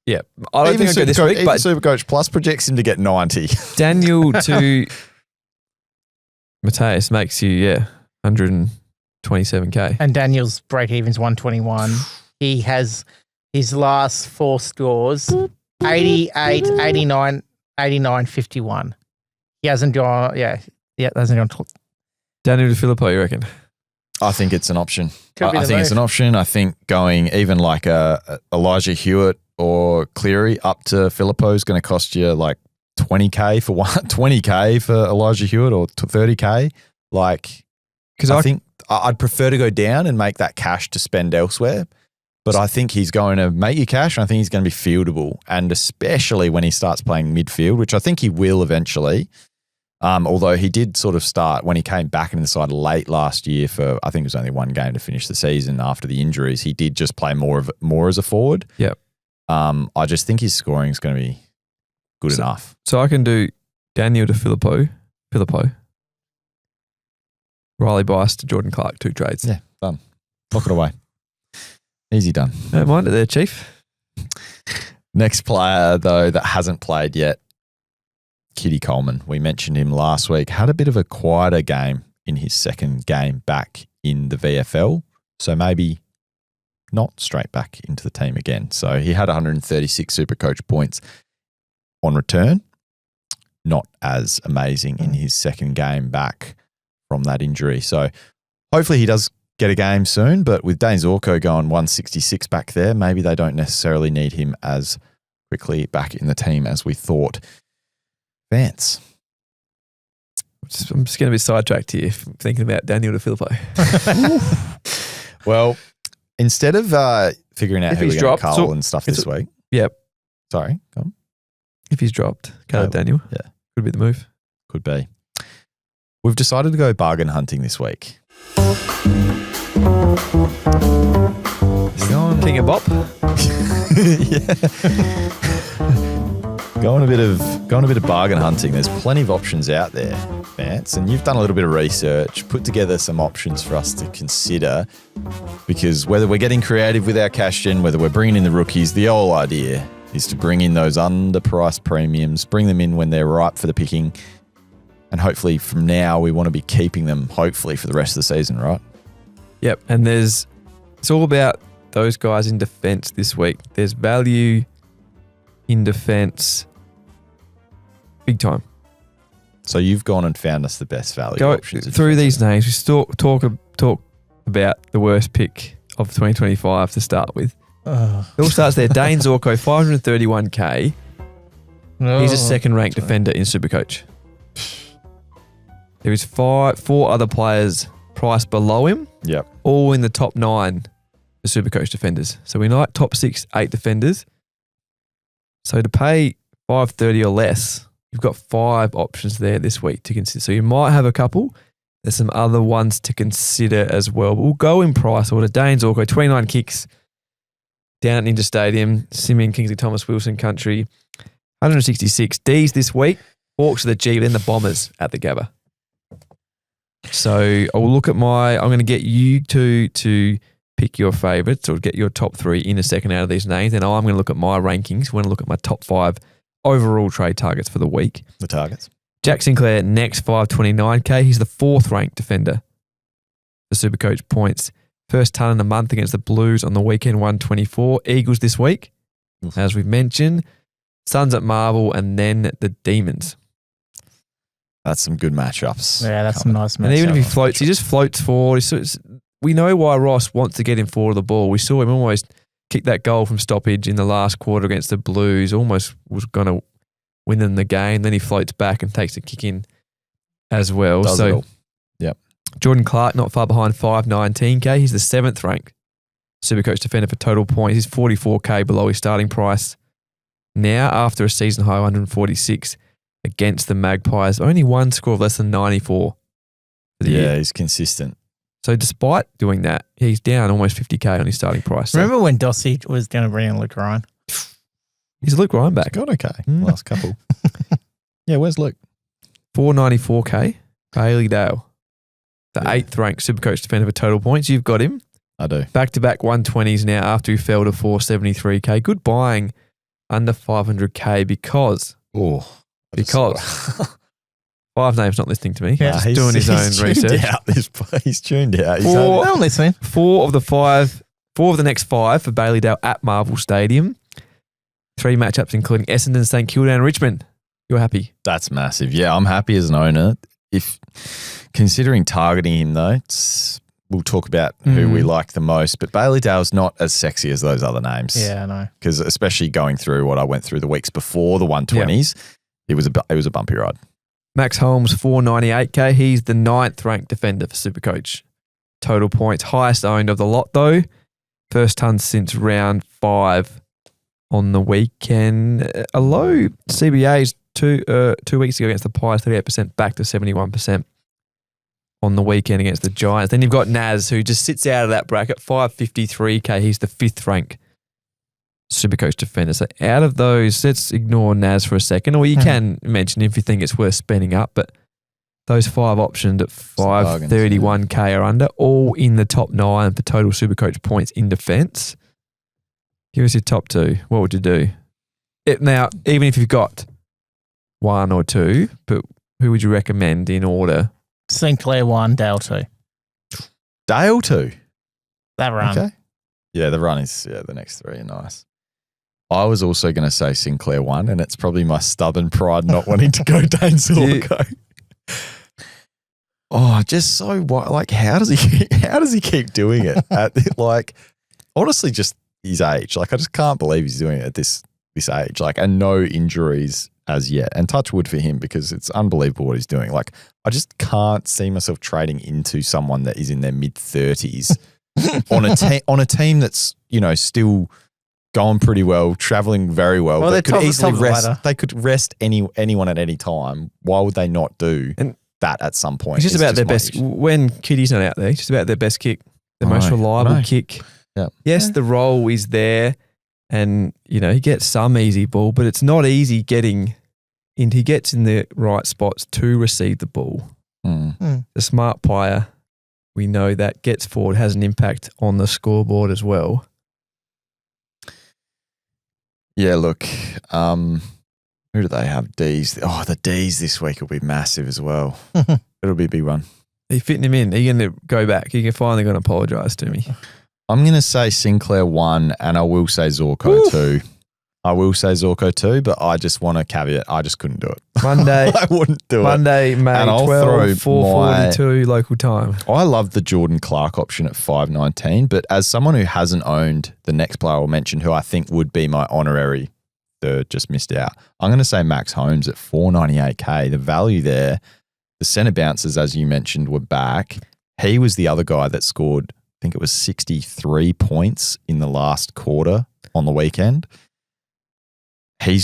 Speaker 1: Yeah, I don't think I'll go this week, but
Speaker 3: Supercoach Plus projects him to get 90.
Speaker 1: Daniel to Matthias makes you, 127K.
Speaker 2: And Daniel's break even's 121. He has his last 4 scores, 88, 89, 89, 51. He hasn't gone, hasn't gone.
Speaker 1: Daniel to Phillipou, you reckon?
Speaker 3: I think it's an option.
Speaker 2: I think
Speaker 3: it's an option. I think going even like Elijah Hewitt or Cleary up to Phillipou is going to cost you like 20K for one, 20K for Elijah Hewitt or 30K. Like, because I think I'd prefer to go down and make that cash to spend elsewhere. But I think he's going to make you cash, and I think he's going to be fieldable, and especially when he starts playing midfield, which I think he will eventually. Although he did sort of start when he came back into the side late last year for, I think it was only one game to finish the season after the injuries. He did just play more as a forward.
Speaker 1: Yep.
Speaker 3: I just think his scoring is going to be good enough.
Speaker 1: So I can do Daniel to Phillipou, Riley Bice to Jordan Clark, 2 trades.
Speaker 3: Yeah, done. Lock it away. Easy done.
Speaker 1: Don't mind it there, Chief.
Speaker 3: Next player, though, that hasn't played yet, Kitty Coleman. We mentioned him last week. Had a bit of a quieter game in his second game back in the VFL. So maybe not straight back into the team again. So he had 136 Supercoach points on return. Not as amazing in his second game back from that injury. So hopefully he does get a game soon, but with Dane Zorko going 166 back there, maybe they don't necessarily need him as quickly back in the team as we thought. Vance.
Speaker 1: I'm just getting a bit sidetracked here thinking about Daniel to Phillipou.
Speaker 3: Well, instead of figuring out who we're going to cull and stuff this week.
Speaker 1: Yep.
Speaker 3: Sorry, go on.
Speaker 1: If he's dropped, Caleb Daniel.
Speaker 3: Yeah.
Speaker 1: Could be the move.
Speaker 3: Could be. We've decided to go bargain hunting this week.
Speaker 1: King of Bop.
Speaker 3: Yeah. Going a bit of bargain hunting. There's plenty of options out there, Vance, and you've done a little bit of research, put together some options for us to consider, because whether we're getting creative with our cash gen, whether we're bringing in the rookies, the whole idea is to bring in those underpriced premiums, bring them in when they're ripe for the picking. And hopefully from now, we want to be keeping them, hopefully, for the rest of the season, right?
Speaker 1: Yep. And it's all about those guys in defence this week. There's value in defence big time.
Speaker 3: So you've gone and found us the best value
Speaker 1: Go
Speaker 3: options.
Speaker 1: through these names. We talk about the worst pick of 2025 to start with. It all starts there. Dane Zorko, 531k. He's a second-ranked defender in Supercoach. There is four other players priced below him.
Speaker 3: Yep.
Speaker 1: All in the top 9 for Supercoach defenders. So we like top 6, 8 defenders. So to pay 530 or less, you've got 5 options there this week to consider. So you might have a couple. There's some other ones to consider as well. We'll go in price order. Dane Zorko, 29 kicks down at Ninja Stadium, Simeon Kingsley Thomas Wilson Country, 166 Ds this week. Hawks are the G, then the Bombers at the Gabba. So I will look at I'm going to get you two to pick your favourites or get your top 3 in a second out of these names. And I'm going to look at my rankings. We're going to look at my top 5 overall trade targets for the week.
Speaker 3: The targets.
Speaker 1: Jack Sinclair, next 529k. He's the 4th ranked defender for Supercoach points. First ton in a month against the Blues on the weekend, 124. Eagles this week, as we've mentioned. Suns at Marvel and then the Demons.
Speaker 3: That's some good matchups.
Speaker 2: Yeah, that's some nice matchups.
Speaker 1: And even if he floats, he just floats forward. We know why Ross wants to get him forward of the ball. We saw him almost kick that goal from stoppage in the last quarter against the Blues. Almost was going to win them the game. Then he floats back and takes a kick in as well.
Speaker 3: Does it all. Yep.
Speaker 1: Jordan Clark not far behind, 519k. He's the 7th ranked Supercoach defender for total points. He's 44k below his starting price now after a season high 146 against the Magpies. Only one score of less than 94 for the year.
Speaker 3: He's consistent.
Speaker 1: So despite doing that, he's down almost 50k on his starting price. So
Speaker 2: Remember when Dossie was going to bring in Luke Ryan?
Speaker 1: he's Luke Ryan back.
Speaker 3: Got okay. Last couple. Yeah, where's Luke?
Speaker 1: 494k. Bailey Dale, the 8th ranked Supercoach defender for total points. You've got him.
Speaker 3: I do.
Speaker 1: Back-to-back 120s now after he fell to 473k. Good buying under 500k because 5 names not listening to me.
Speaker 2: Yeah,
Speaker 1: He's doing his own research.
Speaker 3: He's tuned out.
Speaker 2: I'm listening.
Speaker 1: 4 of the next 5 for Bailey Dale at Marvel Stadium. 3 matchups including Essendon, St Kilda and Richmond. You're happy?
Speaker 3: That's massive. Yeah, I'm happy as an owner. If considering targeting him though, we'll talk about who we like the most. But Bailey Dale's not as sexy as those other names.
Speaker 2: Yeah, I know.
Speaker 3: Because especially going through what I went through the weeks before the 120s, it was a bumpy ride.
Speaker 1: Max Holmes, 498k. He's the 9th ranked defender for Supercoach. Total points. Highest owned of the lot though. First ton since round 5 on the weekend. A low CBA's 2 weeks ago against the Pies, 38% back to 71% on the weekend against the Giants. Then you've got Naz, who just sits out of that bracket, 553k. He's the 5th ranked Supercoach defender. So out of those, let's ignore Naz for a second, or you can mention if you think it's worth spending up, but those 5 options at 531k are under, all in the top 9 for total Supercoach points in defence. Give us your top 2. What would you do? Now, even if you've got 1 or 2, but who would you recommend in order?
Speaker 2: Sinclair 1, Dale 2.
Speaker 3: Dale 2.
Speaker 2: That run.
Speaker 3: Okay. Yeah, the run is, the next 3 are nice. I was also going to say Sinclair 1, and it's probably my stubborn pride not wanting to go Dane Zorko. Just so what? Like, how does he keep doing it? Honestly, just his age. Like, I just can't believe he's doing it at this age. Like, and no injuries as yet. And touch wood for him because it's unbelievable what he's doing. Like, I just can't see myself trading into someone that is in their mid-30s on a team that's still going pretty well, traveling very well.
Speaker 2: Well,
Speaker 3: they could easily rest.
Speaker 2: Ladder.
Speaker 3: They could rest anyone at any time. Why would they not do that at some point?
Speaker 1: It's just about their best. When Kitty's not out there, it's just about their best kick, the most reliable kick.
Speaker 3: Yeah.
Speaker 1: Yes, the role is there, and he gets some easy ball, but it's not easy getting in. He gets in the right spots to receive the ball. The smart player, we know that gets forward, has an impact on the scoreboard as well.
Speaker 3: Yeah, look, who do they have? D's. Oh, the D's this week will be massive as well. It'll be a big one.
Speaker 1: Are you fitting him in? Are you going to go back? Are you finally going to apologise to me?
Speaker 3: I'm going to say Sinclair 1 and I will say Zorko 2. I will say Zorko 2, but I just want a caveat. I just couldn't do it.
Speaker 1: Monday.
Speaker 3: I wouldn't do it.
Speaker 1: Monday, May
Speaker 3: And I'll
Speaker 1: 12,
Speaker 3: throw
Speaker 1: 4:42 local time.
Speaker 3: I love the Jordan Clark option at 5.19, but as someone who hasn't owned the next player I'll mention, who I think would be my honorary third, just missed out, I'm going to say Max Holmes at 4.98k. The value there, the centre bouncers, as you mentioned, were back. He was the other guy that scored, I think it was 63 points in the last quarter on the weekend. He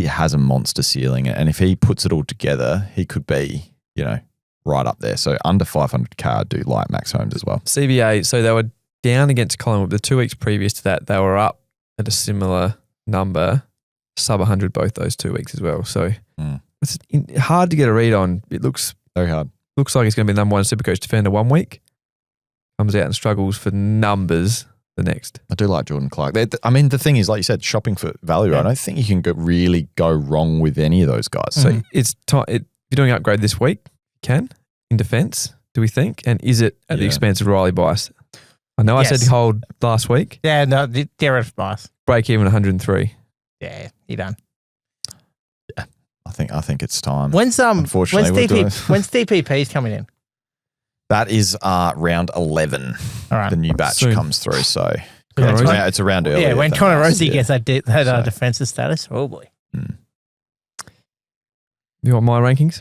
Speaker 3: has a monster ceiling, and if he puts it all together, he could be, right up there. So under 500k, I do like Max Holmes as well.
Speaker 1: CBA, so they were down against Coleman. The 2 weeks previous to that, they were up at a similar number, sub 100 both those 2 weeks as well. So it's hard to get a read on. It looks
Speaker 3: very hard.
Speaker 1: Looks like he's going to be number one Supercoach defender 1 week. Comes out and struggles for numbers the next.
Speaker 3: I do like Jordan Clark. I mean, the thing is, like you said, shopping for value. Yeah. I don't think you can really go wrong with any of those guys.
Speaker 1: So it's time. If you're doing an upgrade this week, you can in defence, do we think? And is it at the expense of Riley Bice? I know I said hold last week.
Speaker 2: Yeah, no, they're at Bice.
Speaker 1: Break even 103.
Speaker 2: Yeah, you're done.
Speaker 3: Yeah, I think it's time.
Speaker 2: When's DPP's coming in?
Speaker 3: That is round 11.
Speaker 2: All right.
Speaker 3: The new batch comes through, so it's around early.
Speaker 2: Yeah, when Connor Rosie gets that defensive status, oh boy.
Speaker 1: You want my rankings?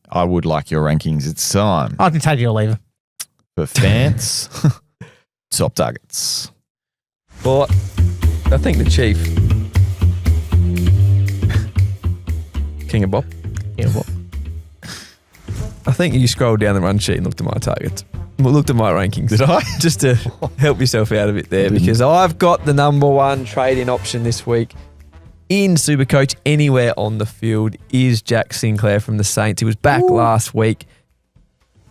Speaker 3: I would like your rankings. It's time.
Speaker 2: I can take you or leave it.
Speaker 3: For fans, top targets.
Speaker 1: Well, I think the Chief, King of Bop. I think you scrolled down the run sheet and looked at my targets. Looked at my rankings.
Speaker 3: Did I?
Speaker 1: Just to help yourself out a bit there, because I've got the number one trade-in option this week in Supercoach anywhere on the field is Jack Sinclair from the Saints. He was back last week.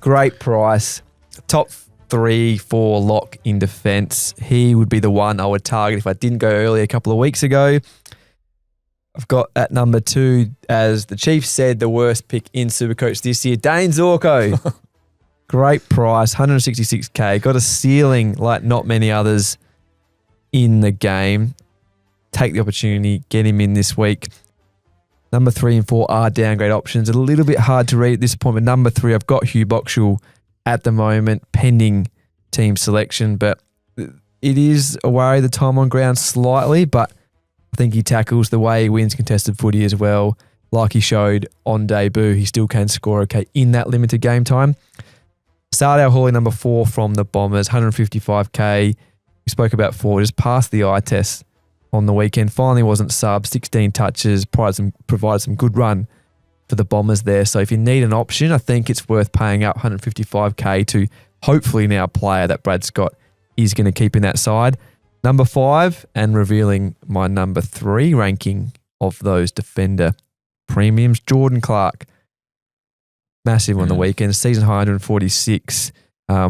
Speaker 1: Great price. Top 3-4 lock in defence. He would be the one I would target if I didn't go early a couple of weeks ago. I've got at number 2, as the Chief said, the worst pick in Supercoach this year, Dane Zorko. Great price, 166k. Got a ceiling like not many others in the game. Take the opportunity, get him in this week. Number 3 and 4 are downgrade options. A little bit hard to read at this point, but number 3, I've got Hugh Boxall at the moment, pending team selection, but it is a worry the time on ground slightly, but I think he tackles the way he wins contested footy as well. Like he showed on debut, he still can score okay in that limited game time. Sardau Hawley, number 4 from the Bombers, 155k. We spoke about 4, just passed the eye test on the weekend. Finally wasn't sub, 16 touches, provided some good run for the Bombers there. So if you need an option, I think it's worth paying up 155k to hopefully now a player that Brad Scott is going to keep in that side. Number 5, and revealing my number 3 ranking of those defender premiums, Jordan Clark. Massive on the weekend, season high 146.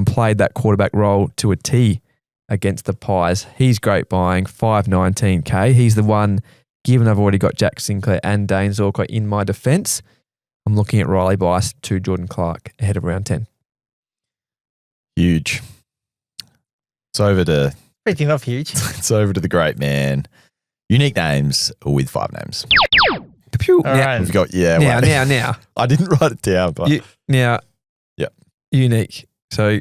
Speaker 1: Played that quarterback role to a T against the Pies. He's great buying, 519k. He's the one, given I've already got Jack Sinclair and Dane Zorko in my defence, I'm looking at Riley Bice to Jordan Clark ahead of round 10.
Speaker 3: Huge. It's over to...
Speaker 2: Speaking of huge.
Speaker 3: It's over to the great man. Unique names with 5 names.
Speaker 2: Right.
Speaker 3: We've got,
Speaker 1: Now.
Speaker 3: I didn't write it down, but...
Speaker 1: Unique. So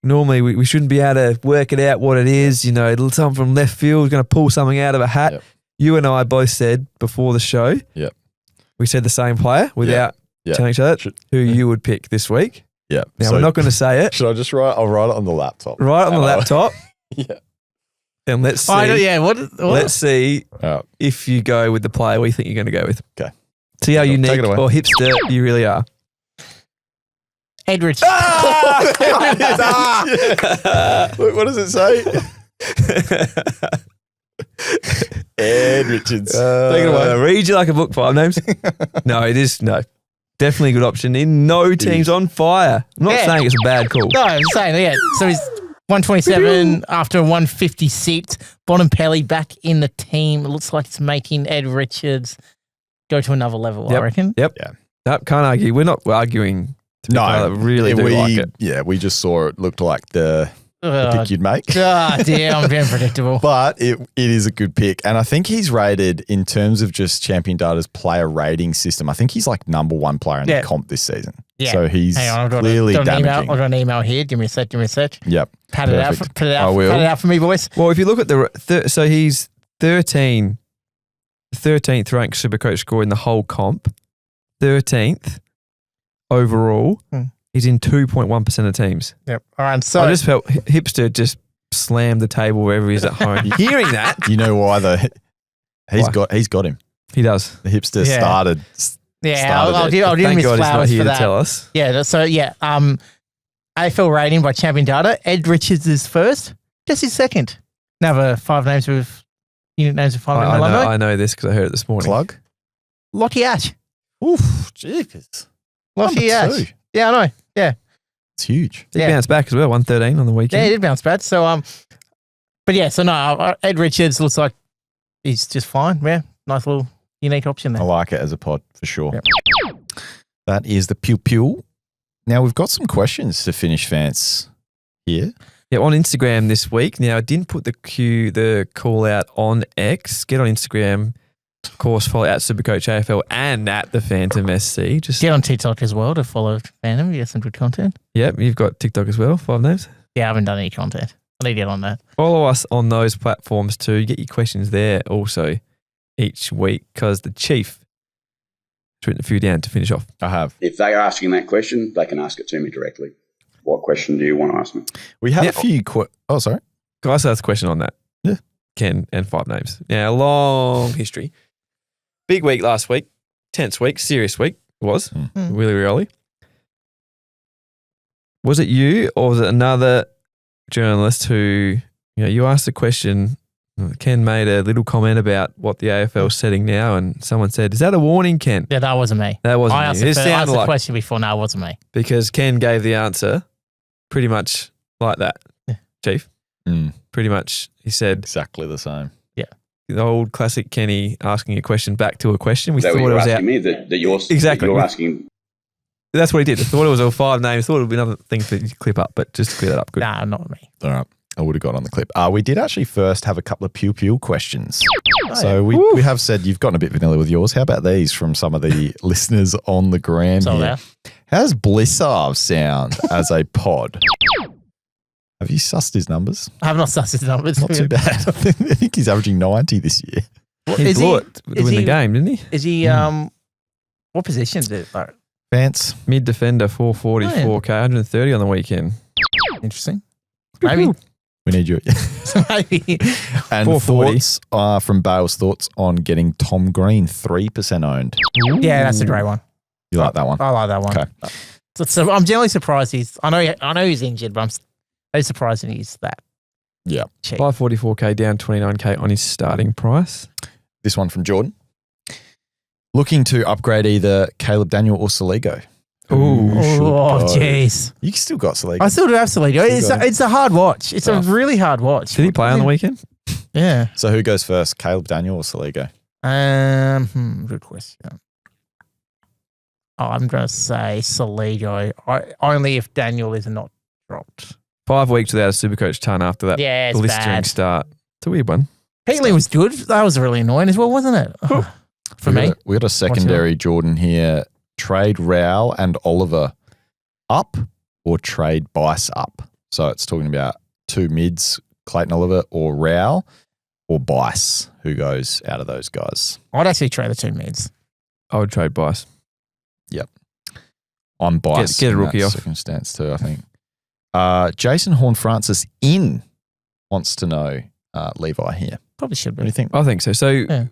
Speaker 1: normally we shouldn't be able to work it out what it is. You know, a little something from left field, going to pull something out of a hat. Yep. You and I both said before the show, we said the same player without telling each other who you would pick this week.
Speaker 3: Yeah.
Speaker 1: Now, we're not going to say it.
Speaker 3: Should I just write? I'll write it on the laptop.
Speaker 1: Write it on the laptop.
Speaker 3: Yeah.
Speaker 1: And let's see.
Speaker 2: What?
Speaker 1: Let's see if you go with the player we think you're going to go with.
Speaker 3: Okay.
Speaker 1: See how unique or hipster you really are.
Speaker 2: Edwards.
Speaker 3: Look, what does it say? Ed Richards.
Speaker 1: Take it away. Read you like a book, 5 names. No, it is. No. Definitely a good option in no teams on fire. I'm not saying it's a bad call.
Speaker 2: No, I'm saying, so he's 127 after 156. Bontempelli back in the team. It looks like it's making Ed Richards go to another level, I reckon.
Speaker 1: Yep.
Speaker 3: Yeah.
Speaker 1: Nope, can't argue. We're not arguing. I really do like it.
Speaker 3: Yeah, we just saw it looked like the pick you'd make.
Speaker 2: Dear, I'm very predictable.
Speaker 3: But it is a good pick. And I think he's rated in terms of just Champion Data's player rating system. I think he's like number one player in the comp this season.
Speaker 2: Yeah.
Speaker 3: So he's clearly damaging.
Speaker 2: I've got an email here. Give me a sec.
Speaker 3: Yep.
Speaker 2: Pat it out. Put it out for me, boys.
Speaker 1: Well, if you look at so he's 13th ranked Supercoach score in the whole comp, 13th overall. He's in 2.1% of teams.
Speaker 2: Yep. All right. So
Speaker 1: I just felt Hipster just slammed the table wherever he's at home. Hearing that,
Speaker 3: you know why though? He's got him.
Speaker 1: He does.
Speaker 3: The Hipster started.
Speaker 2: Yeah, I'll give him
Speaker 1: Thank
Speaker 2: his
Speaker 1: God he's not
Speaker 2: flowers
Speaker 1: here
Speaker 2: for
Speaker 1: to
Speaker 2: that.
Speaker 1: tell us.
Speaker 2: Yeah. So AFL rating by Champion Data. Ed Richards is first. Jesse second. Another unit names with 5 names alumni.
Speaker 1: I know this because I heard it this morning.
Speaker 3: Plug.
Speaker 2: Lottie Ash.
Speaker 3: Oof, jeepers.
Speaker 2: Lottie
Speaker 3: Number
Speaker 2: Ash.
Speaker 3: 2.
Speaker 2: Yeah, I know. Yeah.
Speaker 3: It's huge.
Speaker 1: He bounced back as well, 113 on the weekend.
Speaker 2: Yeah, he did bounce back. So, but yeah, so no, Ed Richards looks like he's just fine. Yeah, nice little unique option there.
Speaker 3: I like it as a pod for sure.
Speaker 2: Yep.
Speaker 3: That is the pew pew. Now we've got some questions to finish, Vance, here.
Speaker 1: Yeah, on Instagram this week. Now I didn't put the call out on X. Get on Instagram. Of course, follow at SuperCoach AFL and at the Phantom SC. Just
Speaker 2: get on TikTok as well to follow Phantom. You get some good content.
Speaker 1: Yep, you've got TikTok as well. 5 names.
Speaker 2: Yeah, I haven't done any content. I need to get on that.
Speaker 1: Follow us on those platforms too. Get your questions there also each week because the Chief has written a few down to finish off.
Speaker 3: I have.
Speaker 5: If they are asking that question, they can ask it to me directly. What question do you want to ask me?
Speaker 3: We have a few. Sorry.
Speaker 1: Can I ask a question on that?
Speaker 3: Yeah.
Speaker 1: Ken and 5 names. Now, long history. Big week last week. Tense week. Serious week. It was. Really, really. Was it you or was it another journalist who, you asked a question, Ken made a little comment about what the AFL is setting now and someone said, is that a warning, Ken?
Speaker 2: Yeah, that wasn't me.
Speaker 1: That wasn't
Speaker 2: I asked
Speaker 1: you.
Speaker 2: the question before. No, it wasn't me.
Speaker 1: Because Ken gave the answer pretty much like that, Chief. Pretty much, he said.
Speaker 3: Exactly the same.
Speaker 2: Yeah.
Speaker 1: The old classic Kenny asking a question back to a question. We thought
Speaker 5: it
Speaker 1: was
Speaker 5: asking
Speaker 1: out.
Speaker 5: Me that you're,
Speaker 1: exactly.
Speaker 5: That you're asking.
Speaker 1: That's what he did. I thought it was all 5 names. Thought it would be another thing for you to clip up, but just to clear that up. Good.
Speaker 2: Nah, not me.
Speaker 3: All right. I would have got on the clip. We did actually first have a couple of pew-pew questions. We have said you've gotten a bit vanilla with yours. How about these from some of the listeners on the gram here? How does Blissarv sound as a pod? Have you sussed his numbers?
Speaker 2: I have not sussed his numbers.
Speaker 3: Not too bad. I think he's averaging 90 this year.
Speaker 1: He blew it to win the game, didn't he?
Speaker 2: Is he, what position is it?
Speaker 3: Vance.
Speaker 1: Mid defender, 444K, 130 on the weekend.
Speaker 2: Interesting. Maybe.
Speaker 3: We need you.
Speaker 2: Maybe.
Speaker 3: And thoughts from Bale's thoughts on getting Tom Green 3% owned.
Speaker 2: Yeah, that's a great one.
Speaker 3: You like that one?
Speaker 2: I like that one.
Speaker 3: Okay.
Speaker 2: So I'm generally surprised I know he's injured, but I'm very surprised that he's that.
Speaker 3: Yeah.
Speaker 2: Cheap.
Speaker 1: 544K down 29K on his starting price.
Speaker 3: This one from Jordan. Looking to upgrade either Caleb Daniel or Saligo.
Speaker 2: Oh, jeez.
Speaker 3: You still got Saligo.
Speaker 2: I still do have Saligo. It's a hard watch. It's a really hard watch.
Speaker 1: Did he play on the weekend?
Speaker 2: Yeah.
Speaker 3: So who goes first, Caleb Daniel or Saligo?
Speaker 2: Good question. I'm going to say Saligo. Only if Daniel is not dropped.
Speaker 1: 5 weeks without a Supercoach ton after that blistering start. It's a weird one.
Speaker 2: Heatley was good. That was really annoying as well, wasn't it? For me.
Speaker 3: We got a secondary Jordan here. Trade Rowell and Oliver up or trade Bice up. So it's talking about 2 mids, Clayton Oliver or Rowell or Bice. Who goes out of those guys?
Speaker 2: I'd actually trade the 2 mids.
Speaker 1: I would trade Bice.
Speaker 3: Yep. I'm Bice.
Speaker 1: Get a rookie off.
Speaker 3: Circumstance too, I think. Jason Horn-Francis wants to know Levi here.
Speaker 2: Probably should be.
Speaker 3: What do you think?
Speaker 1: I think so. So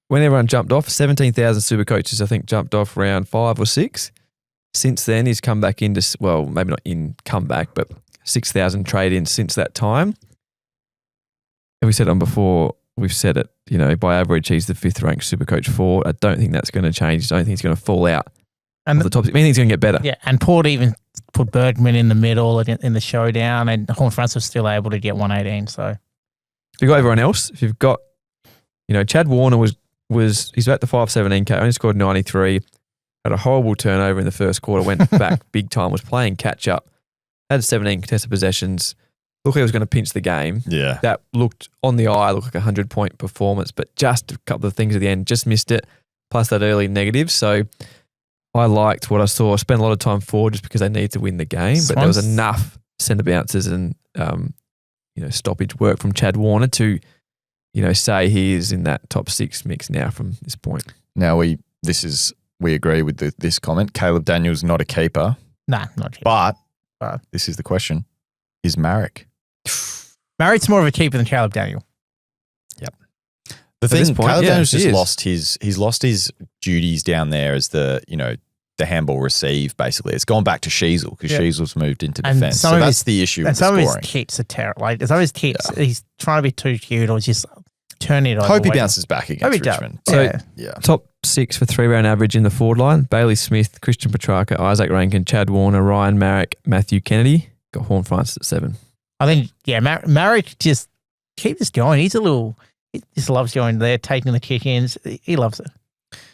Speaker 1: when everyone jumped off, 17,000 super coaches, I think, jumped off round 5 or 6. Since then, he's come back into, well, maybe not in comeback, but 6,000 trade-ins since that time. And we said on before, we've said it, by average, he's the 5th ranked Supercoach 4. I don't think that's going to change. I don't think he's going to fall out
Speaker 2: And
Speaker 1: the top six. Anything's going to get better.
Speaker 2: Yeah, and Port even put Bergman in the middle in the showdown, and Horn-Francis was still able to get 118. So
Speaker 1: If you've got everyone else, if you've got, Chad Warner he's at the 517K, only scored 93, had a horrible turnover in the first quarter, went back big time, was playing catch up, had 17 contested possessions. Looked like he was going to pinch the game.
Speaker 3: Yeah.
Speaker 1: That looked like a 100-point performance, but just a couple of things at the end, just missed it, plus that early negative. So I liked what I saw. I spent a lot of time forward just because they needed to win the game, but there was enough centre bounces and stoppage work from Chad Warner to say he is in that top 6 mix now from this point.
Speaker 3: Now we agree with this comment. Caleb Daniels not a keeper.
Speaker 2: Nah, not a keeper.
Speaker 3: But this is the question: is Marek?
Speaker 2: Marek's more of a keeper than Caleb Daniel.
Speaker 3: Yep. The thing,
Speaker 1: this point,
Speaker 3: Caleb Daniels just
Speaker 1: is.
Speaker 3: lost his duties down there as the handball receive. Basically, it's gone back to Sheasel because Sheasel's moved into defence. So that's the issue.
Speaker 2: And
Speaker 3: with
Speaker 2: some
Speaker 3: the
Speaker 2: of
Speaker 3: scoring.
Speaker 2: his kicks are terrible. Like some of his kicks, he's trying to be too cute or just turn it over.
Speaker 3: Hope he bounces back against Richmond.
Speaker 1: So
Speaker 3: yeah.
Speaker 1: top 6 for 3-round average in the forward line: Bailey Smith, Christian Petrarca, Isaac Rankin, Chad Warner, Ryan Marek, Matthew Kennedy. Got Horn-Francis at 7.
Speaker 2: I think Marek just keep this going. He just loves going there, taking the kick-ins. He loves it.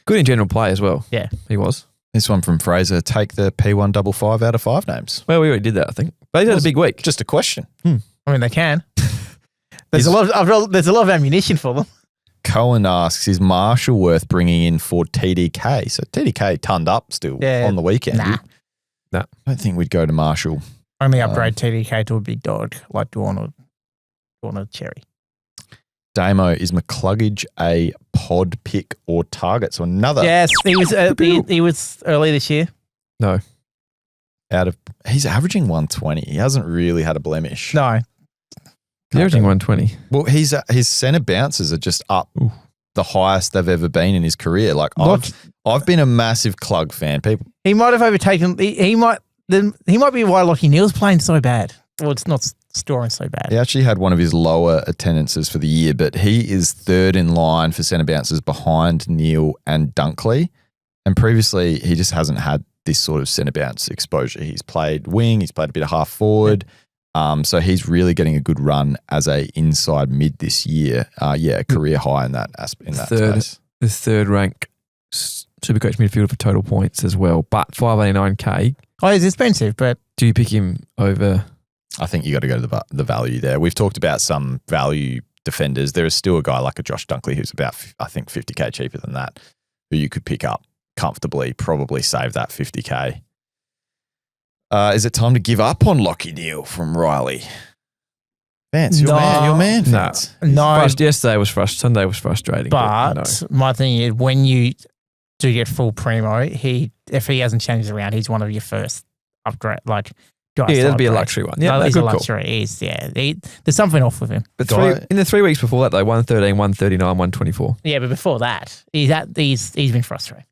Speaker 1: Good in general play as well.
Speaker 2: Yeah.
Speaker 1: He was.
Speaker 3: This one from Fraser: take the P155 out of 5 names.
Speaker 1: Well, we already did that, I think. But he's had a big week.
Speaker 3: Just a question.
Speaker 2: I mean, they can. There's a lot of ammunition for them.
Speaker 3: Cohen asks: is Marshall worth bringing in for TDK? So TDK tonned up still on the weekend.
Speaker 2: Nah.
Speaker 3: I don't think we'd go to Marshall.
Speaker 2: Only upgrade TDK to a big dog like Dawn or Cherry.
Speaker 3: Damo, is McCluggage a pod pick or target? So another
Speaker 2: Yes, he was early this year.
Speaker 1: No.
Speaker 3: he's averaging 120. He hasn't really had a blemish.
Speaker 2: No.
Speaker 1: He's averaging 120.
Speaker 3: Well, his centre bounces are just up the highest they've ever been in his career. Like I've been a massive Clug fan. People,
Speaker 2: he might have overtaken. He might be why Lachie Neal's playing so bad. Well, it's not scoring so bad.
Speaker 3: he actually had one of his lower attendances for the year, but he is third in line for centre bounces behind Neal and Dunkley. And previously, he just hasn't had this sort of centre bounce exposure. He's played wing, he's played a bit of half forward. So he's really getting a good run as a inside mid this year. A career high in that space.
Speaker 1: The third rank Supercoach midfielder for total points as well, but 589k.
Speaker 2: Oh, he's expensive, but
Speaker 1: Do you pick him over?
Speaker 3: I think you got to go to the value there. We've talked about some value defenders. There is still a guy like a Josh Dunkley who's about, I think, 50k cheaper than that, who you could pick up comfortably, probably save that 50k. Is it time to give up on Lachie Neal from Riley? Vance, your man, Vance.
Speaker 2: no.
Speaker 1: Yesterday was frustrating. Sunday was frustrating.
Speaker 2: But my thing is, when you do get full primo, if he hasn't changed around, he's one of your first upgrade. Like, guys,
Speaker 1: that'd be a luxury one. Yeah,
Speaker 2: he's
Speaker 1: good
Speaker 2: a luxury. There's something off with him.
Speaker 1: But in the 3 weeks before that, though, 113, 139, 124.
Speaker 2: Yeah, but before that, he's been frustrating.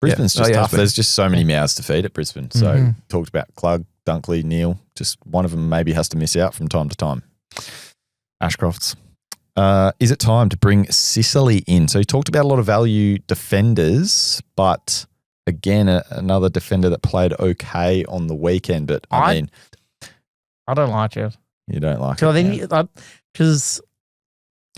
Speaker 3: Brisbane's just tough. There's just so many mouths to feed at Brisbane. So talked about Clug, Dunkley, Neal. Just one of them maybe has to miss out from time to time. Ashcroft's. Is it time to bring Sicily in? So he talked about a lot of value defenders, but again, another defender that played okay on the weekend. But I mean,
Speaker 2: I don't like it.
Speaker 3: You don't like
Speaker 2: it? Because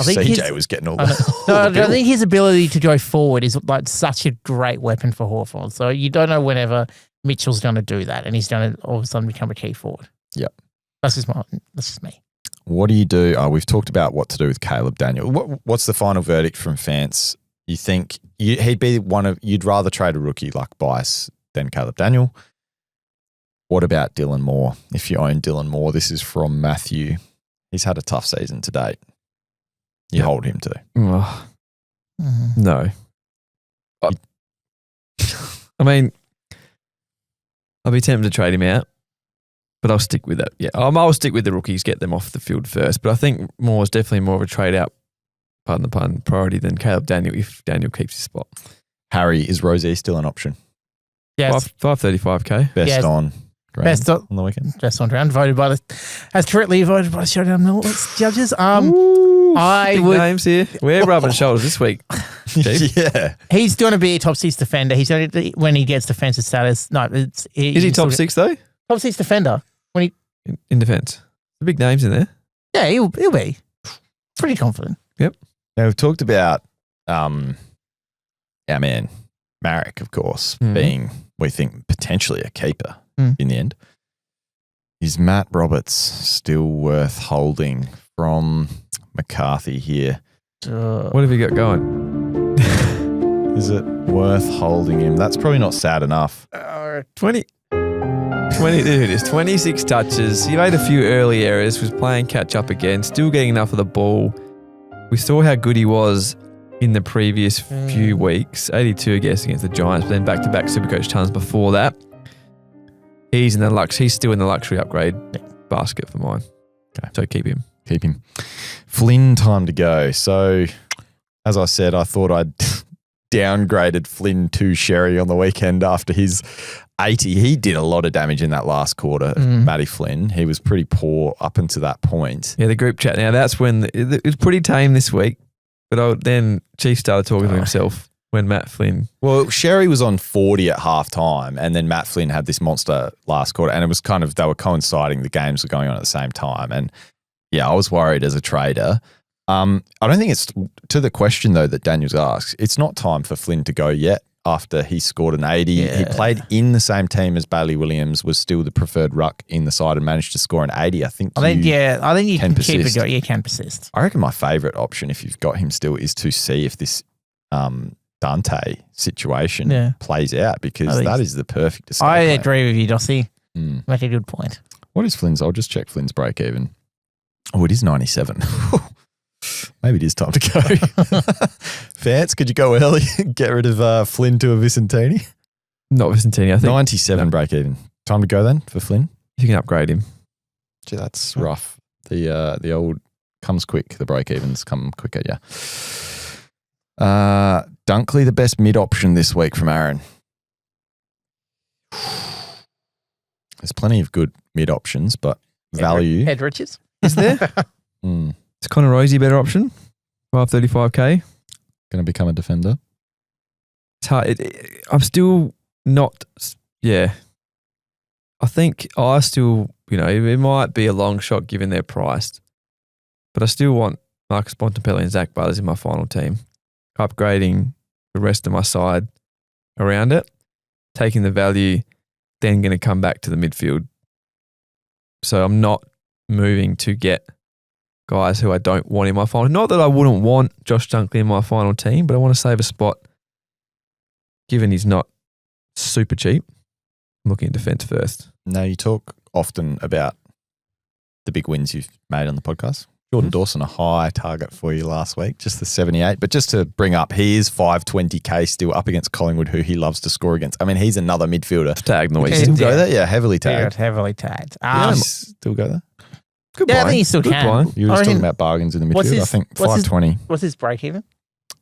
Speaker 2: I think
Speaker 3: CJ was getting all
Speaker 2: I think his ability to go forward is like such a great weapon for Hawthorn. So you don't know whenever Mitchell's going to do that, and he's going to all of a sudden become a key forward.
Speaker 3: Yep.
Speaker 2: That's just me.
Speaker 3: What do you do? We've talked about what to do with Caleb Daniel. What's the final verdict from Fance? You think he'd be you'd rather trade a rookie like Bice than Caleb Daniel? What about Dylan Moore? If you own Dylan Moore, this is from Matthew. He's had a tough season to date. You hold him to.
Speaker 1: No. I mean, I'll be tempted to trade him out, but I'll stick with it. Yeah, I'll stick with the rookies, get them off the field first. But I think Moore is definitely more of a trade out, pardon the pun, priority than Caleb Daniel if Daniel keeps his spot.
Speaker 3: Harry, is Rosie still an option?
Speaker 2: Yes.
Speaker 1: 535k.
Speaker 3: Best on the weekend.
Speaker 2: Best on ground, as correctly voted by the Showdown Mills judges.
Speaker 1: Big names here. We're rubbing shoulders this week. Chief.
Speaker 3: Yeah.
Speaker 2: He's going to be a top 6 defender. He's going to when he gets defensive status. No,
Speaker 1: Is he top 6 though?
Speaker 2: Top 6 defender. When he,
Speaker 1: In defence. The big names in there.
Speaker 2: yeah, he'll be pretty confident.
Speaker 3: Now, we've talked about our man, Marek, of course, being, we think, potentially a keeper in the end. Is Matt Roberts still worth holding from McCarthy here?
Speaker 1: What have you got going?
Speaker 3: Is it worth holding him? That's probably not sad enough.
Speaker 1: 20, there it is, 26 touches. He made a few early errors, was playing catch up again, still getting enough of the ball. We saw how good he was in the previous few weeks. 82, I guess, against the Giants, but then back-to-back Supercoach tons before that. He's still in the luxury upgrade basket for mine. Okay. So keep him.
Speaker 3: Keep him. Flynn, time to go. So, as I said, I thought I'd downgraded Flynn to Xerri on the weekend after his 80. He did a lot of damage in that last quarter, Matty Flynn. He was pretty poor up until that point.
Speaker 1: Yeah, the group chat. Now, that's when it was pretty tame this week, but then Chief started talking to himself when Matt Flynn.
Speaker 3: Well, Xerri was on 40 at halftime, and then Matt Flynn had this monster last quarter, and it was kind of, they were coinciding, the games were going on at the same time. And yeah, I was worried as a trader. I don't think it's, to the question though that Daniels asks, it's not time for Flynn to go yet after he scored an 80.
Speaker 2: Yeah.
Speaker 3: He played in the same team as Bailey Williams, was still the preferred ruck in the side and managed to score an 80. I think you
Speaker 2: can
Speaker 3: persist.
Speaker 2: keep it going. You can persist.
Speaker 3: I reckon my favourite option, if you've got him still, is to see if this Dante situation plays out, because that is the perfect escape
Speaker 2: I
Speaker 3: plan.
Speaker 2: agree with you, Dossie. Make a good point.
Speaker 3: What is Flynn's? I'll just check Flynn's break even. Oh, it is 97. Maybe it is time to go. Vance, could you go early and get rid of Flynn to a Vicentini?
Speaker 1: Not Vicentini, I think.
Speaker 3: 97 break even. Time to go then for Flynn?
Speaker 1: You can upgrade him.
Speaker 3: Gee, that's rough. The old comes quick. The break evens come quicker, yeah. Dunkley, the best mid option this week from Aaron. There's plenty of good mid options, but value.
Speaker 2: Ed Richards.
Speaker 1: Is there? Is Connor Rosie a better option? 535k.
Speaker 3: Going to become a defender.
Speaker 1: It's hard. I'm still not. Yeah. I think I still, it might be a long shot given they're priced, but I still want Marcus Bontempelli and Zach Butters in my final team. Upgrading the rest of my side around it, taking the value, then going to come back to the midfield. So I'm not moving to get guys who I don't want in my final. Not that I wouldn't want Josh Dunkley in my final team, but I want to save a spot given he's not super cheap. I'm looking at defence first.
Speaker 3: Now, you talk often about the big wins you've made on the podcast. Jordan Dawson, a high target for you last week, just the 78. But just to bring up, he is 520k still up against Collingwood, who he loves to score against. I mean, he's another midfielder.
Speaker 1: Tagged in the week.
Speaker 3: Still go there? Yeah, heavily tagged.
Speaker 2: Heavily tagged.
Speaker 3: Still go there?
Speaker 1: Good
Speaker 2: I
Speaker 1: buying.
Speaker 2: think he still
Speaker 1: Good
Speaker 2: can.
Speaker 1: buying.
Speaker 3: You were just talking about bargains in the midfield. I think 520.
Speaker 2: What's his break even?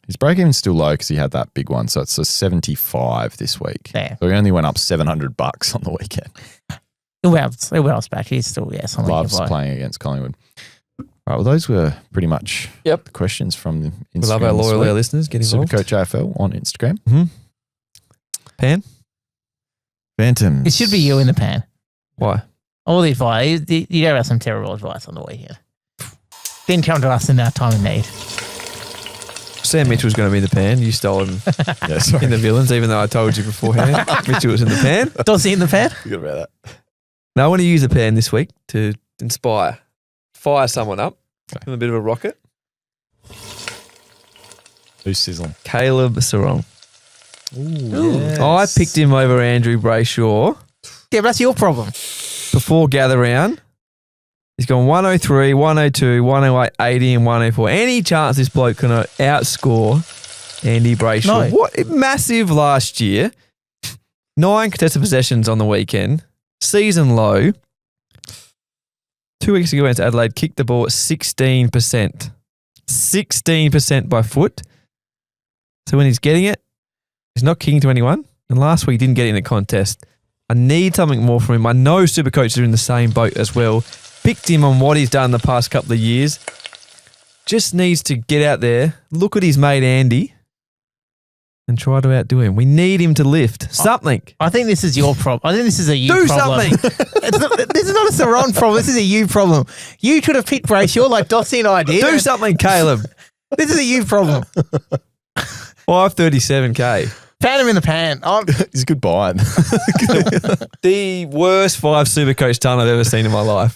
Speaker 3: His break even's still low because he had that big one. So it's a 75 this week.
Speaker 2: Yeah.
Speaker 3: So he only went up $700 on the weekend.
Speaker 2: He'll bounce back. He's still, something.
Speaker 3: Loves playing against Collingwood. All right, well, those were pretty much the questions from the Instagram.
Speaker 1: We love our loyal listeners. Get involved.
Speaker 3: SuperCoach AFL on Instagram.
Speaker 1: Pan?
Speaker 3: Phantoms.
Speaker 2: It should be you in the pan.
Speaker 1: Why?
Speaker 2: All the advice. You gave us some terrible advice on the weekend. Didn't come to us in our time of need.
Speaker 1: Sam Mitchell's going to be in the pan. You stole him
Speaker 3: Yeah, sorry.
Speaker 1: in the villains, even though I told you beforehand. Mitchell was in the pan.
Speaker 2: Does he in the pan?
Speaker 3: Forget about that.
Speaker 1: Now, I want to use the pan this week to fire someone up with a bit of a rocket.
Speaker 3: Who's sizzling?
Speaker 1: Caleb Sarong.
Speaker 3: Yes.
Speaker 1: I picked him over Andrew Brayshaw
Speaker 2: Yeah, but that's your problem.
Speaker 1: before gather round. He's gone 103, 102, 108, 80 and 104. Any chance this bloke can outscore Andy Brayshaw?
Speaker 2: No.
Speaker 1: What massive last year. 9 contested possessions on the weekend. Season low. 2 weeks ago against Adelaide, kicked the ball at 16%. 16% by foot. So when he's getting it, he's not kicking to anyone. And last week, he didn't get it in a contest. I need something more from him. I know Supercoaches are in the same boat as well. Picked him on what he's done the past couple of years. Just needs to get out there, look at his mate Andy, and try to outdo him. We need him to lift something.
Speaker 2: I think this is your problem. I think this is a you
Speaker 1: Do
Speaker 2: problem.
Speaker 1: something.
Speaker 2: This is not a Saron problem. This is a you problem. You could have picked Brayshaw like Dossie and I did.
Speaker 1: Do something, Caleb.
Speaker 2: This is a you problem.
Speaker 1: 537K.
Speaker 2: Pan him in the pan.
Speaker 3: He's a good buy.
Speaker 1: The worst 5 Supercoach ton I've ever seen in my life.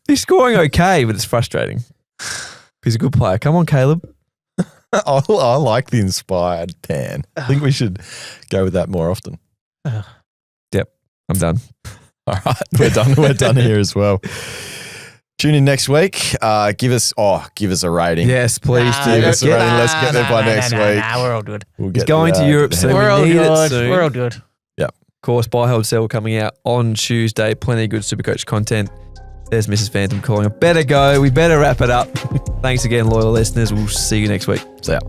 Speaker 1: He's scoring okay, but it's frustrating. He's a good player. Come on, Caleb.
Speaker 3: I like the inspired Pan. I think we should go with that more often.
Speaker 1: Yep, I'm done.
Speaker 3: All right, we're done. We're done here as well. Tune in next week. Give us a rating.
Speaker 1: Yes, please do.
Speaker 3: Give us a rating. Let's get there by next week.
Speaker 2: We're all good.
Speaker 3: We'll
Speaker 1: He's
Speaker 3: get
Speaker 1: going to Europe soon.
Speaker 2: We're all
Speaker 1: We need it
Speaker 2: good.
Speaker 1: soon.
Speaker 2: We're all good.
Speaker 3: Yep.
Speaker 1: Of course, buy, hold, sell coming out on Tuesday. Plenty of good Supercoach content. There's Mrs. Phantom calling. I better go. We better wrap it up. Thanks again, loyal listeners. We'll see you next week.
Speaker 3: See ya.